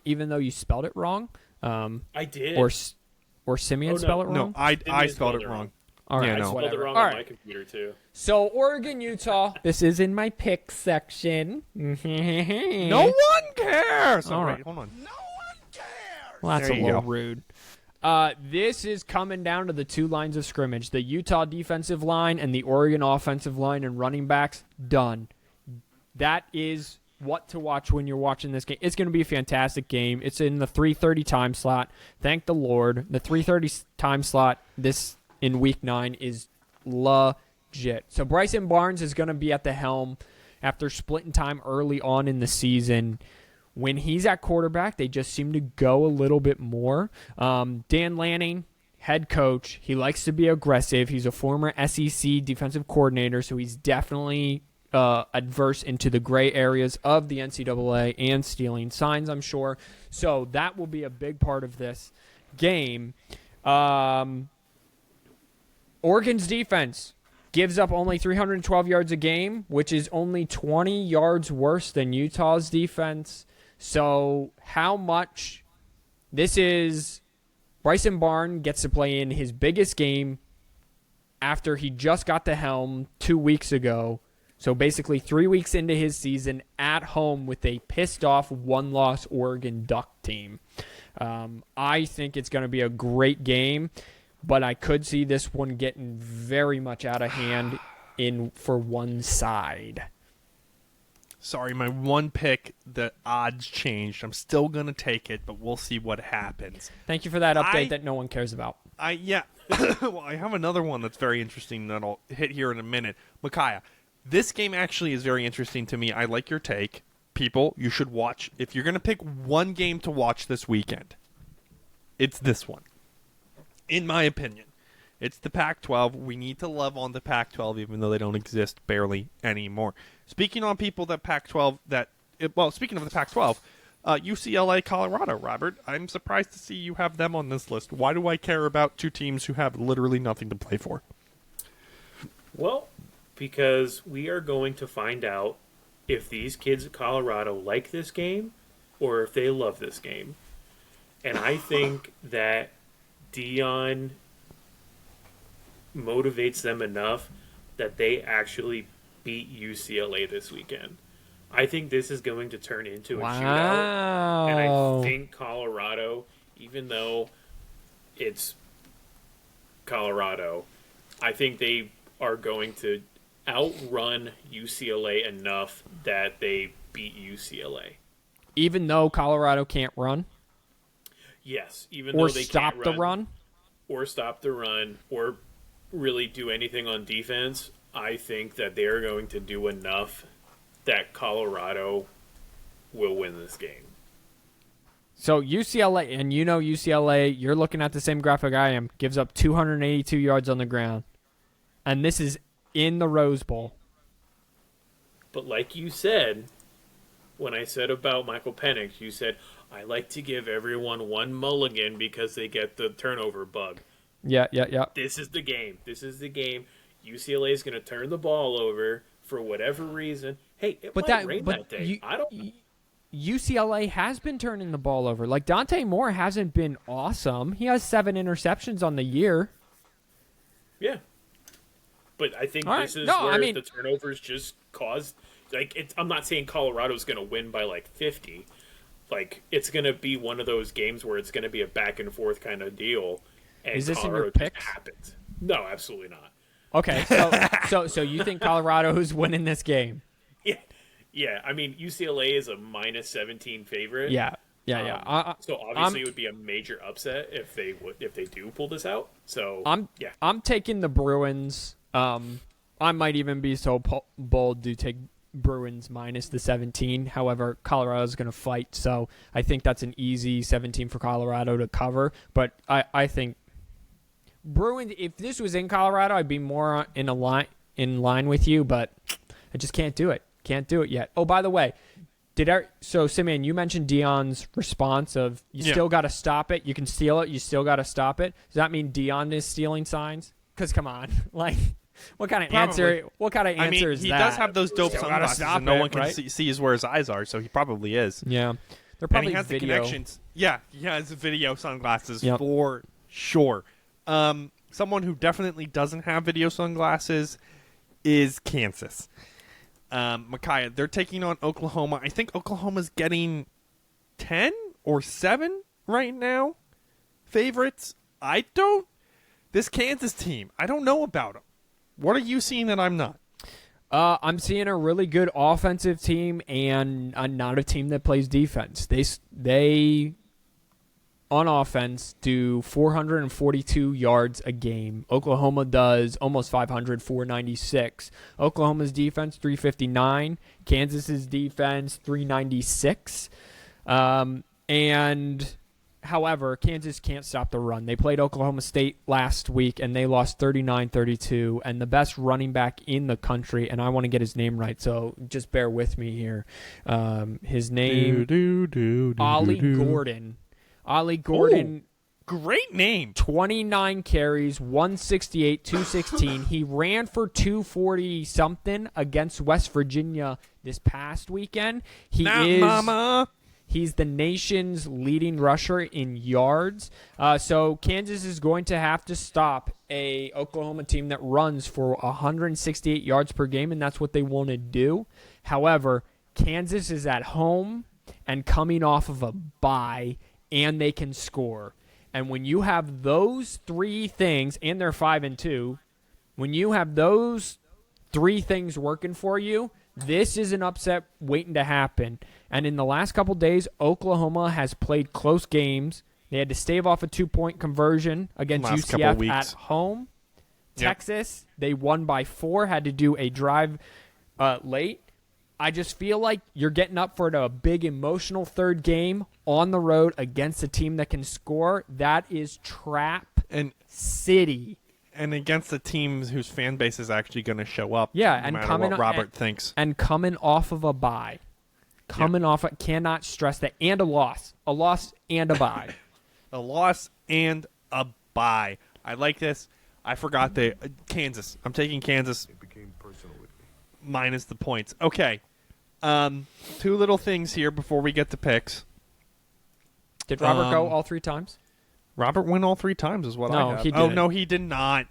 even though you spelled it wrong. I did. Or Simeon Oh, no. spell it wrong? No, I Didn't spelled it wrong. All right, Yeah, I no. spelled whatever. it wrong All on right. my computer too. So Oregon, Utah. This is in my pick section. No one cares. All All right. right, hold on. Well, that's There a you little go. rude. This is coming down to the 2 lines of scrimmage. The Utah defensive line and the Oregon offensive line and running backs, done. That is what to watch when you're watching this game. It's going to be a fantastic game. It's in the 3:30 time slot. Thank the Lord. The 3:30 time slot this in Week 9 is legit. So Bryson Barnes is going to be at the helm after splitting time early on in the season. When he's at quarterback, they just seem to go a little bit more. Dan Lanning, head coach, he likes to be aggressive. He's a former SEC defensive coordinator, so he's definitely adverse into the gray areas of the NCAA and stealing signs, I'm sure. So that will be a big part of this game. Oregon's defense gives up only 312 yards a game, which is only 20 yards worse than Utah's defense. So how much this is Bryson Barnes gets to play in his biggest game after he just got the helm 2 weeks ago. So basically 3 weeks into his season at home with a pissed off 1-loss Oregon Duck team. I think it's going to be a great game, but I could see this one getting very much out of hand for one side. Sorry, my one pick, the odds changed. I'm still going to take it, but we'll see what happens. Thank you for that update that no one cares about. Well, I have another one that's very interesting that I'll hit here in a minute. Micaiah, this game actually is very interesting to me. I like your take. People, you should watch. If you're going to pick one game to watch this weekend, it's this one. In my opinion. It's the Pac-12. We need to love on the Pac-12, even though they don't exist barely anymore. Speaking on people that Pac-12, speaking of the Pac-12, UCLA, Colorado, Robert, I'm surprised to see you have them on this list. Why do I care about 2 teams who have literally nothing to play for? Well, because we are going to find out if these kids at Colorado like this game or if they love this game. And I think that Dion motivates them enough that they actually beat UCLA this weekend. I think this is going to turn into a shootout. And I think Colorado, even though it's Colorado, I think they are going to outrun UCLA enough that they beat UCLA. Even though Colorado can't run? Yes, even though they stop can't the run? Or stop the run, or really do anything on defense, I think that they're going to do enough that Colorado will win this game. So UCLA, and you know UCLA, you're looking at the same graphic I am, gives up 282 yards on the ground. And this is in the Rose Bowl. But like you said, when I said about Michael Penix, you said, I like to give everyone one mulligan because they get the turnover bug. Yeah. This is the game. This is the game. UCLA is going to turn the ball over for whatever reason. Hey, it might rain that day. I don't. UCLA has been turning the ball over. Like, Dante Moore hasn't been awesome. He has 7 interceptions on the year. Yeah. But I think All this right. is No, where I mean- the turnovers just caused. Like, I'm not saying Colorado's going to win by like 50. Like, it's going to be one of those games where it's going to be a back and forth kind of deal. And Is this in Colorado your just picks? happens. No, absolutely not. Okay, so you think Colorado's winning this game? Yeah. I mean, UCLA is a -17 favorite. Yeah. So obviously it would be a major upset if they do pull this out. So I'm taking the Bruins. I might even be so bold to take Bruins minus the 17. However, Colorado's going to fight, so I think that's an easy 17 for Colorado to cover. But I think Bruins, if this was in Colorado, I'd be more in line with you, but I just can't do it. Can't do it yet. Oh, by the way, so Simeon, you mentioned Dion's response of you still got to stop it. You can steal it. You still got to stop it. Does that mean Dion is stealing signs? Because come on, like, what kind of answer? What kind of answer is that? He does have those dope Still sunglasses, gotta and no stop one it, can right? see where his eyes are, so he probably is. Yeah, they're And probably he has the video. connections. Yeah, he has video sunglasses Yep. for sure. Someone who definitely doesn't have video sunglasses is Kansas. Micaiah, they're taking on Oklahoma. I think Oklahoma's getting 10 or 7 right now. Favorites. This Kansas team, I don't know about them. What are you seeing that I'm not? I'm seeing a really good offensive team and not a team that plays defense. They on offense do 442 yards a game. Oklahoma does almost 500, 496. Oklahoma's defense 359. Kansas's defense 396. And however, Kansas can't stop the run. They played Oklahoma State last week, and they lost 39-32. And the best running back in the country, and I want to get his name right, so just bear with me here. His name, Ollie Gordon. Ollie Gordon. Ooh, great name. 29 carries, 168, 216. He ran for 240-something against West Virginia this past weekend. He's the nation's leading rusher in yards. So Kansas is going to have to stop a Oklahoma team that runs for 168 yards per game, and that's what they want to do. However, Kansas is at home and coming off of a bye, and they can score. And when you have those three things, and they're 5-2, when you have those three things working for you, this is an upset waiting to happen. And in the last couple days, Oklahoma has played close games. They had to stave off a 2-point conversion against UCF at home. Yep. Texas, they won by 4, had to do a drive late. I just feel like you're getting up for a big emotional third game on the road against a team that can score. That is Trap City. And against the teams whose fan base is actually going to show up. Yeah, no and matter coming what Robert thinks. And coming off of a bye. Cannot stress that. And a loss. A loss and a bye. A loss and a bye. I like this. I forgot Kansas. I'm taking Kansas. It became personal with me. Minus the points. Okay. Two little things here before we get to picks. Did Robert go all 3 times? Robert went all 3 times is what I have. He didn't. Oh, no, he did not.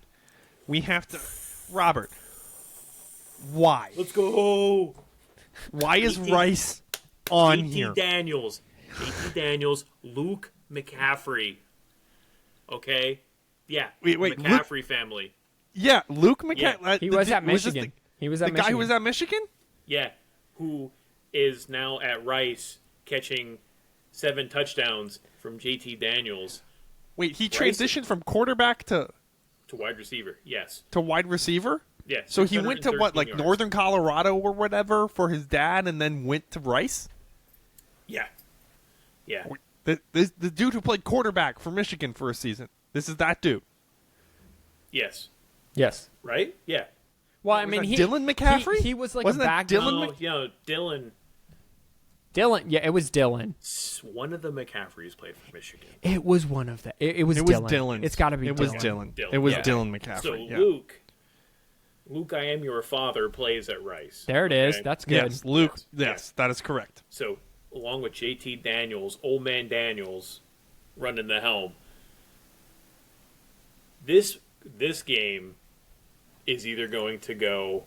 We have to... Robert, why? Let's go. Why is Rice on here? JT Daniels, Luke McCaffrey. Okay? Yeah, wait, McCaffrey family. Yeah, Luke McCaffrey. Yeah. He was at Michigan. The guy who was at Michigan? Yeah, who is now at Rice catching 7 touchdowns from JT Daniels. Wait, he transitioned from quarterback to wide receiver, yes. To wide receiver? Yes. So he went to what, like yards. Northern Colorado or whatever for his dad and then went to Rice? Yeah. Yeah. The dude who played quarterback for Michigan for a season. This is that dude. Yes. Yes. Right? Yeah. Well, I mean, Dylan McCaffrey? He was like Wasn't a back. Dylan. Dylan. Yeah, it was Dylan. One of the McCaffreys played for Michigan. It was one of them. It was Dylan. It's got to be Dylan. It was Dylan. It was Dylan McCaffrey. So yeah. Luke, I am your father, plays at Rice. There it is. That's good. Yes, Luke. Yes, that is correct. So, along with JT Daniels, Old Man Daniels, running the helm, this game is either going to go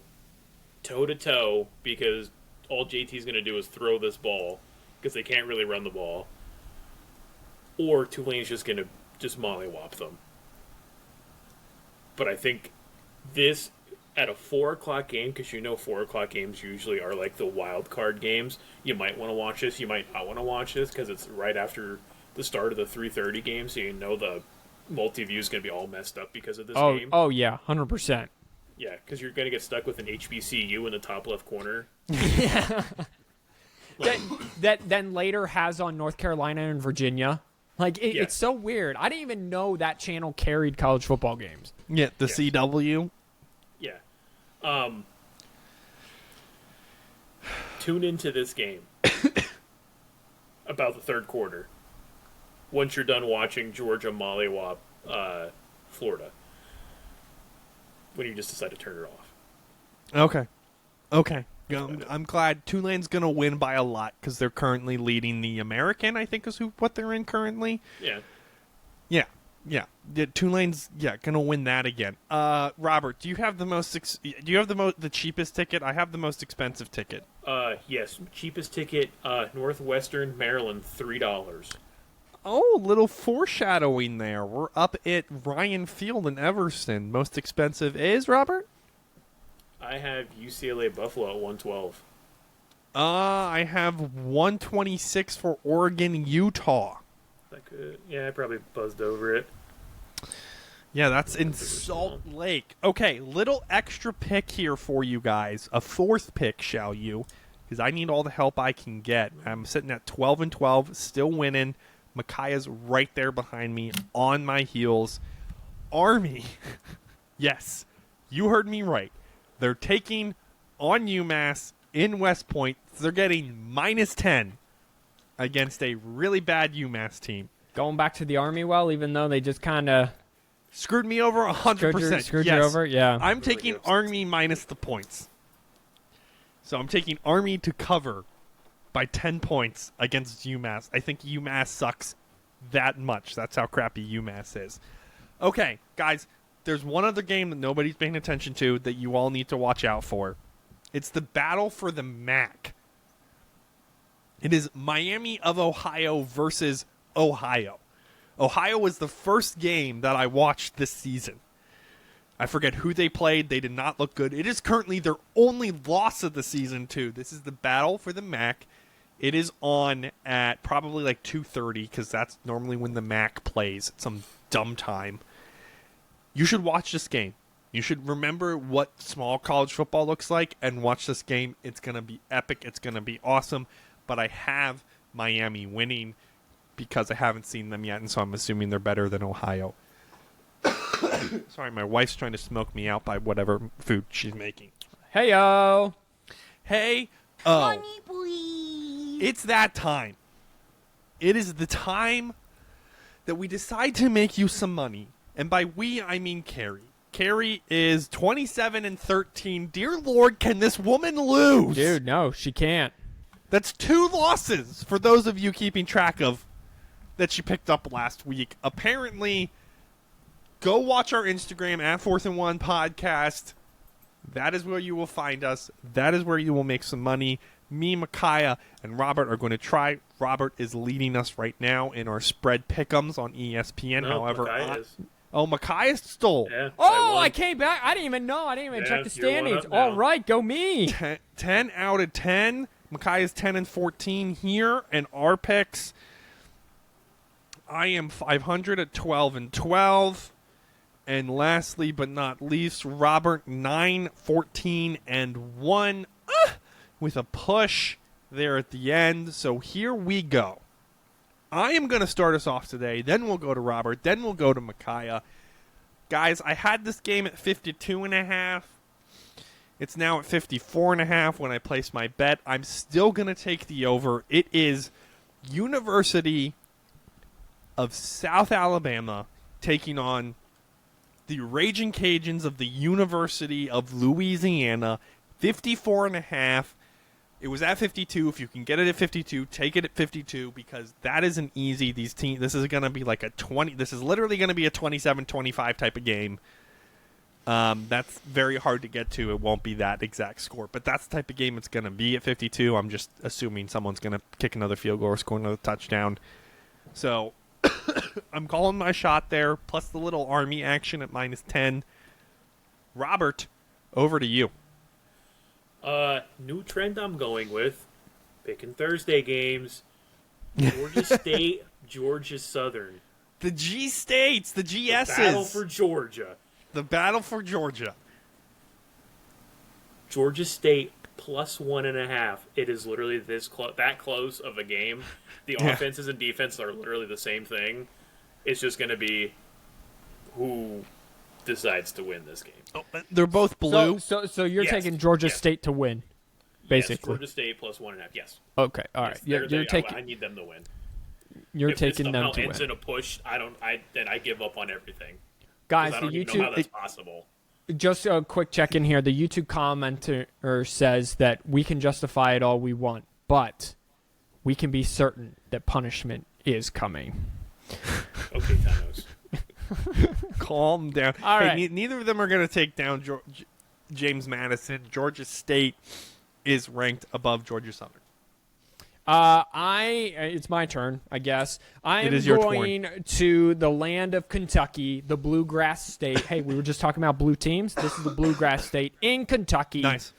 toe-to-toe because all JT's going to do is throw this ball because they can't really run the ball, or Tulane's just going to just mollywop them. But I think this at a 4 o'clock game, because 4 o'clock games usually are like the wild card games. You might want to watch this. You might not want to watch this because it's right after the start of the 3:30 game, so the multi-view is going to be all messed up because of this game. Oh yeah, 100%. Yeah, because you're going to get stuck with an HBCU in the top left corner. that then later has on North Carolina and Virginia. Like it's so weird. I didn't even know that channel carried college football games. Yeah, the CW. Yeah. Tune into this game about the third quarter. Once you're done watching Georgia mollywop Florida. When you just decide to turn it off. Okay. I'm glad Tulane's going to win by a lot because they're currently leading the American, I think is what they're in currently. Yeah. Yeah. Tulane's going to win that again. Robert, do you have the cheapest ticket? I have the most expensive ticket. Yes, cheapest ticket, Northwestern Maryland, $3. Oh, little foreshadowing there. We're up at Ryan Field in Everston. Most expensive is, Robert? I have UCLA Buffalo at 112. I have 126 for Oregon Utah. I probably buzzed over it. Yeah, that's in Salt Lake. Okay, little extra pick here for you guys. A fourth pick, shall you? Because I need all the help I can get. I'm sitting at 12-12, still winning. Micaiah's right there behind me, on my heels. Army. Yes, you heard me right. They're taking on UMass in West Point. They're getting -10 against a really bad UMass team. Going back to the Army even though they just kind of Screwed me over 100%. screwed you over, yeah. I'm taking Army minus the points. So I'm taking Army to cover by 10 points against UMass. I think UMass sucks that much. That's how crappy UMass is. Okay, guys, there's one other game that nobody's paying attention to that you all need to watch out for. It's the battle for the MAC. It is Miami of Ohio versus Ohio. Ohio was the first game that I watched this season. I forget who they played. They did not look good. It is currently their only loss of the season, too. This is the battle for the MAC. It is on at probably like 2:30 because that's normally when the MAC plays at some dumb time. You should watch this game. You should remember what small college football looks like and watch this game. It's going to be epic. It's going to be awesome. But I have Miami winning because I haven't seen them yet, and so I'm assuming they're better than Ohio. Sorry, my wife's trying to smoke me out by whatever food she's making. Hey-o. Hey, Money, please. it's that time. It is the time that we decide to make you some money. And by we, I mean Carrie. Carrie is 27-13. Dear Lord, can this woman lose? Dude, no, she can't. That's 2 losses for those of you keeping track of that she picked up last week. Apparently, go watch our Instagram at 4th&1 podcast. That is where you will find us. That is where you will make some money. Me, Micaiah, and Robert are going to try. Robert is leading us right now in our spread pick'ems on ESPN. No, However, Micaiah is. Micaiah stole. Yeah, Oh, won. I came back. I didn't even know. I didn't even check the you're one standings. up now. All right, go me. 10 out of 10. Micaiah's 10-14 here, and our picks. I am 500 at 12-12. And lastly, but not least, Robert 9-14-1 with a push there at the end. So here we go. I am going to start us off today. Then we'll go to Robert. Then we'll go to Micaiah. Guys, I had this game at 52.5. It's now at 54.5 when I place my bet. I'm still going to take the over. It is University of South Alabama taking on the Raging Cajuns of the University of Louisiana. 54.5. It was at 52. If you can get it at 52, take it at 52 because that is an easy. These teams. This is going to be like a 20. This is literally going to be a 27-25 type of game. That's very hard to get to. It won't be that exact score, but that's the type of game it's going to be at 52. I'm just assuming someone's going to kick another field goal or score another touchdown. So I'm calling my shot there, plus the little Army action at -10. Robert, over to you. New trend I'm going with. Picking Thursday games. Georgia State, Georgia Southern. The G States, the GSs. The battle for Georgia. The battle for Georgia. Georgia State plus 1.5. It is literally that close of a game. The offenses and defenses are literally the same thing. It's just going to be who decides to win this game. Oh, they're both blue. So you're Yes. taking Georgia State to win, basically. Yes, Georgia State plus 1.5. Yes. Okay, all right. Yes, You're taking. I need them to win. You're If this taking them somehow to ends win, in a push, then I give up on everything. 'Cause guys. I The don't even know how YouTube. that's possible. Just a quick check in here. The YouTube commenter says that we can justify it all we want, but we can be certain that punishment is coming. Okay, Thanos. Calm down. All Hey, right. neither of them are going to take down James Madison. Georgia State is ranked above Georgia Southern. It's my turn, I guess. I am It is your going to the land of Kentucky, the Bluegrass State. Hey, we were just talking about blue teams. This is the Bluegrass State in Kentucky. Nice.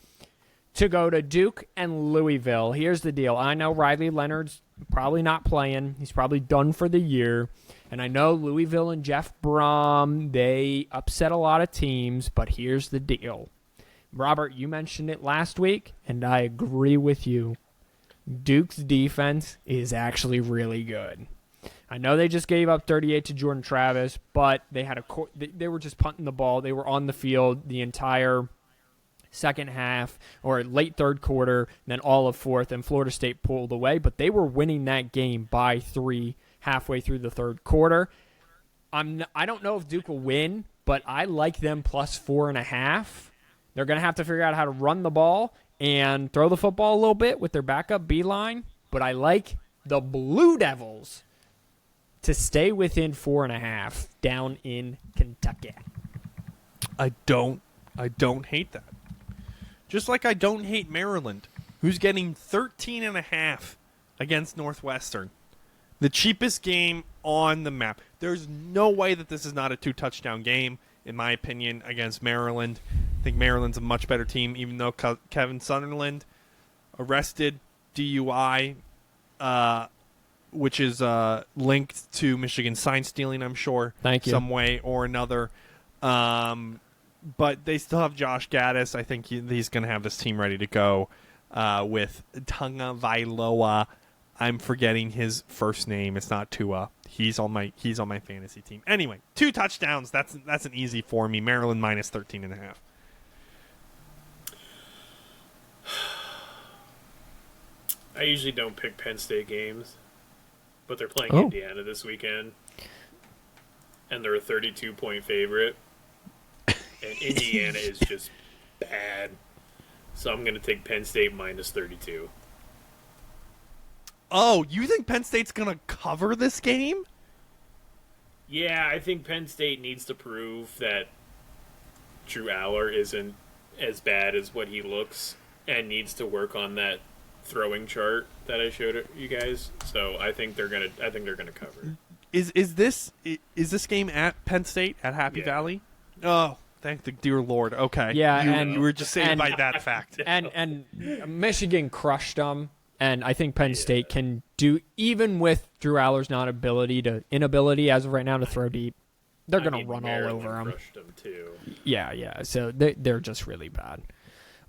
To go to Duke and Louisville. Here's the deal. I know Riley Leonard's probably not playing. He's probably done for the year. And I know Louisville and Jeff Brom, they upset a lot of teams, but here's the deal. Robert, you mentioned it last week, and I agree with you. Duke's defense is actually really good. I know they just gave up 38 to Jordan Travis, but they had they were just punting the ball. They were on the field the entire second half or late third quarter, and then all of fourth, and Florida State pulled away, but they were winning that game by 3 halfway through the third quarter. I don't know if Duke will win, but I like them plus 4.5. They're going to have to figure out how to run the ball and throw the football a little bit with their backup B-line, but I like the Blue Devils to stay within 4.5 down in Kentucky. I don't hate that. Just like I don't hate Maryland, who's getting 13.5 against Northwestern. The cheapest game on the map. There's no way that this is not a 2-touchdown game, in my opinion, against Maryland. I think Maryland's a much better team, even though Kevin Sutherland arrested DUI, which is linked to Michigan sign stealing, I'm sure. Thank you. Some way or another. But they still have Josh Gaddis. I think he's going to have this team ready to go with Tunga Vailoa. I'm forgetting his first name. It's not Tua. He's on my fantasy team. Anyway, 2 touchdowns. That's an easy for me. Maryland minus 13.5. I usually don't pick Penn State games, but they're playing Oh. Indiana this weekend, and they're a 32-point favorite, and Indiana is just bad. So I'm going to take Penn State minus 32. Oh, you think Penn State's going to cover this game? Yeah, I think Penn State needs to prove that Drew Aller isn't as bad as what he looks, and needs to work on that throwing chart that I showed you guys. So I think they're gonna cover. Is this game at Penn State at Happy Yeah. Valley? Oh, thank the dear Lord. Okay. Yeah, you were just saved and- by that fact. And Michigan crushed them, and I think Penn State can do, even with Drew Aller's inability as of right now to throw deep, they're going to run all over them. Crushed them too. Yeah. So they're just really bad.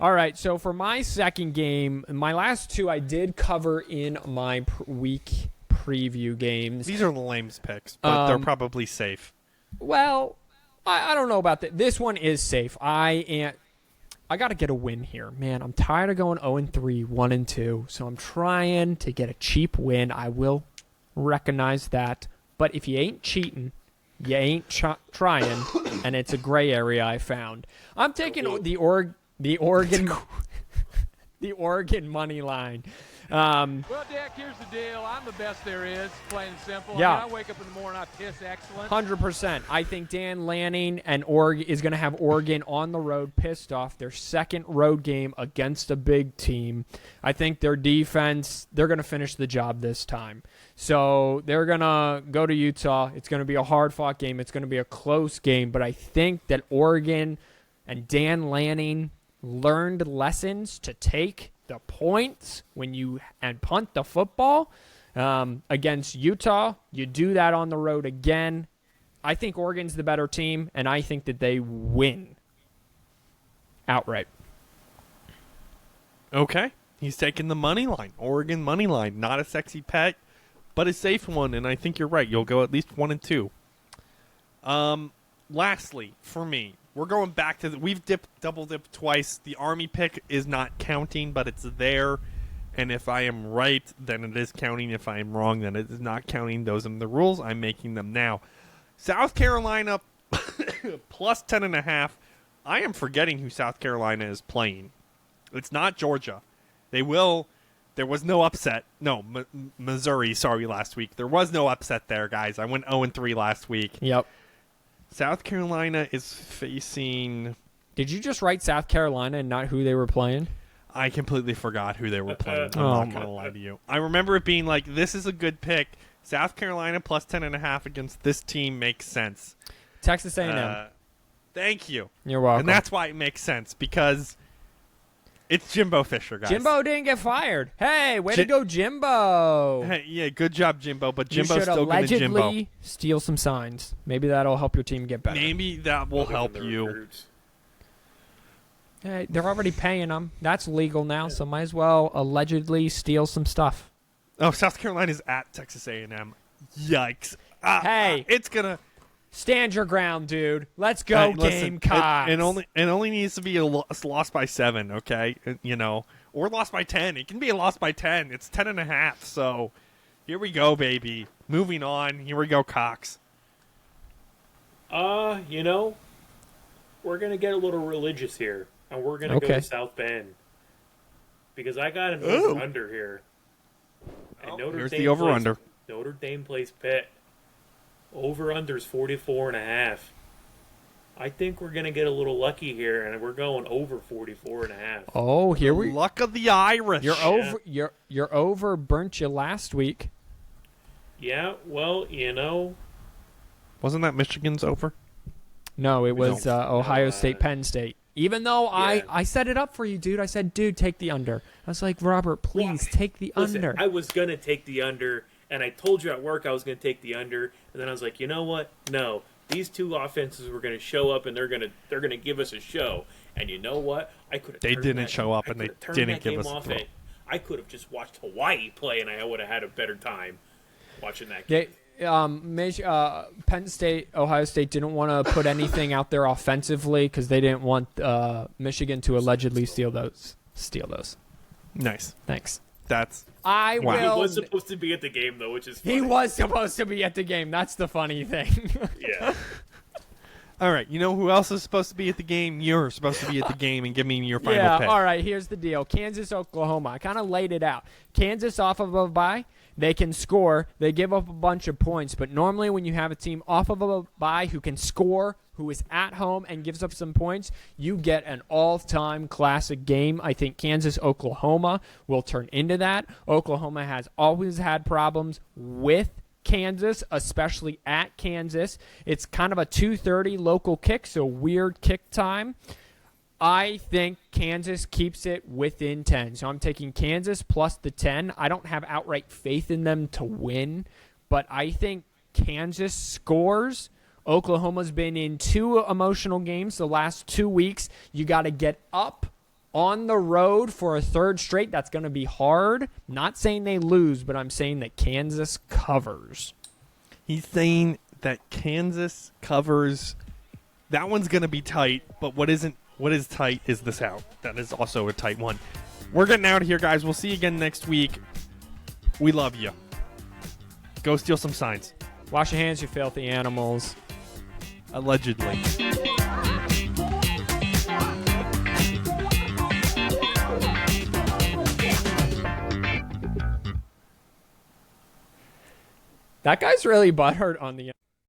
All right, so for my second game, my last two I did cover in my week preview games. These are the lamest picks, but they're probably safe. Well, I don't know about that. This one is safe. I got to get a win here. Man, I'm tired of going 0-3, 1-2, so I'm trying to get a cheap win. I will recognize that. But if you ain't cheating, you ain't trying, and it's a gray area I found. I'm taking the Oregon the Oregon money line. Well, Dick, here's the deal. I'm the best there is, plain and simple. Yeah. I wake up in the morning, I piss excellent. 100%. I think Dan Lanning and Oregon is going to have Oregon on the road pissed off. Their second road game against a big team. I think their defense, they're going to finish the job this time. So they're going to go to Utah. It's going to be a hard-fought game. It's going to be a close game. But I think that Oregon and Dan Lanning learned lessons to take the points and punt the football against Utah. You do that on the road again. I think Oregon's the better team, and I think that they win outright. Okay. He's taking the money line. Oregon money line. Not a sexy pet, but a safe one, and I think you're right. You'll go at least 1 and 2. Lastly, for me, we're going back to we've double dipped twice. The Army pick is not counting, but it's there. And if I am right, then it is counting. If I am wrong, then it is not counting. Those are the rules. I'm making them now. South Carolina plus 10.5. I am forgetting who South Carolina is playing. It's not Georgia. There was no upset. No, Missouri, sorry, last week. There was no upset there, guys. I went 0-3 last week. Yep. South Carolina is facing... Did you just write South Carolina and not who they were playing? I completely forgot who they were playing. I'm Oh not going to lie to you. I remember it being like, this is a good pick. South Carolina plus 10.5 against this team makes sense. Texas A&M. Thank you. You're welcome. And that's why it makes sense, because it's Jimbo Fisher, guys. Jimbo didn't get fired. Hey, way to go, Jimbo. Hey, yeah, good job, Jimbo, but You Jimbo's should still going to Jimbo. allegedly steal some signs. Maybe that'll help your team get better. Maybe that will Other than help the you. recruits. Hey, they're already paying them. That's legal now, so might as well allegedly steal some stuff. Oh, South Carolina's at Texas A&M. Yikes. Hey. It's going to... Stand your ground, dude. Let's go, Gamecocks. It only needs to be a loss by 7, okay? Or lost by 10. It can be a loss by 10. It's 10.5, so here we go, baby. Moving on. Here we go, Cox. We're going to get a little religious here, and we're going to go to South Bend. Because I got an over-under here. And Here's the over-under. Notre Dame plays Pitt. Over-under's 44.5. I think we're going to get a little lucky here, and we're going over 44.5. Oh, here we Luck of the Irish. You're over burnt you last week. Yeah, well, Wasn't that Michigan's over? No, it was Ohio Uh, State, Penn State. Even though Yeah. I set it up for you, dude. I said, dude, take the under. I was like, Robert, please take the Listen, under. I was going to take the under, and I told you at work I was going to take the under, and then I was like, you know what? No. These two offenses were going to show up, and they're going to give us a show. And you know what? They didn't show up, and they didn't give us a throw. I could have just watched Hawaii play, and I would have had a better time watching that game. Penn State, Ohio State didn't want to put anything out there offensively because they didn't want Michigan to allegedly steal those. Nice. Thanks. That's... I Wow. He will. was supposed to be at the game, though, which is funny. He was supposed to be at the game. That's the funny thing. Yeah. All right, you know who else is supposed to be at the game? You're supposed to be at the game, and give me your final pick. All right, here's the deal. Kansas, Oklahoma. I kind of laid it out. Kansas off of a bye. They can score. They give up a bunch of points. But normally when you have a team off of a bye who can score, who is at home and gives up some points, you get an all-time classic game. I think Kansas, Oklahoma will turn into that. Oklahoma has always had problems with Kansas, especially at Kansas. It's kind of a 2:30 local kick, so weird kick time. I think Kansas keeps it within 10. So I'm taking Kansas plus the 10. I don't have outright faith in them to win, but I think Kansas scores. Oklahoma's been in 2 emotional games the last 2 weeks. You got to get up on the road for a 3rd straight. That's going to be hard. Not saying they lose, but I'm saying that Kansas covers. He's saying that Kansas covers. That one's going to be tight, but what is tight is this out. That is also a tight one. We're getting out of here, guys. We'll see you again next week. We love you. Go steal some signs. Wash your hands, you filthy animals. Allegedly. That guy's really butthurt on the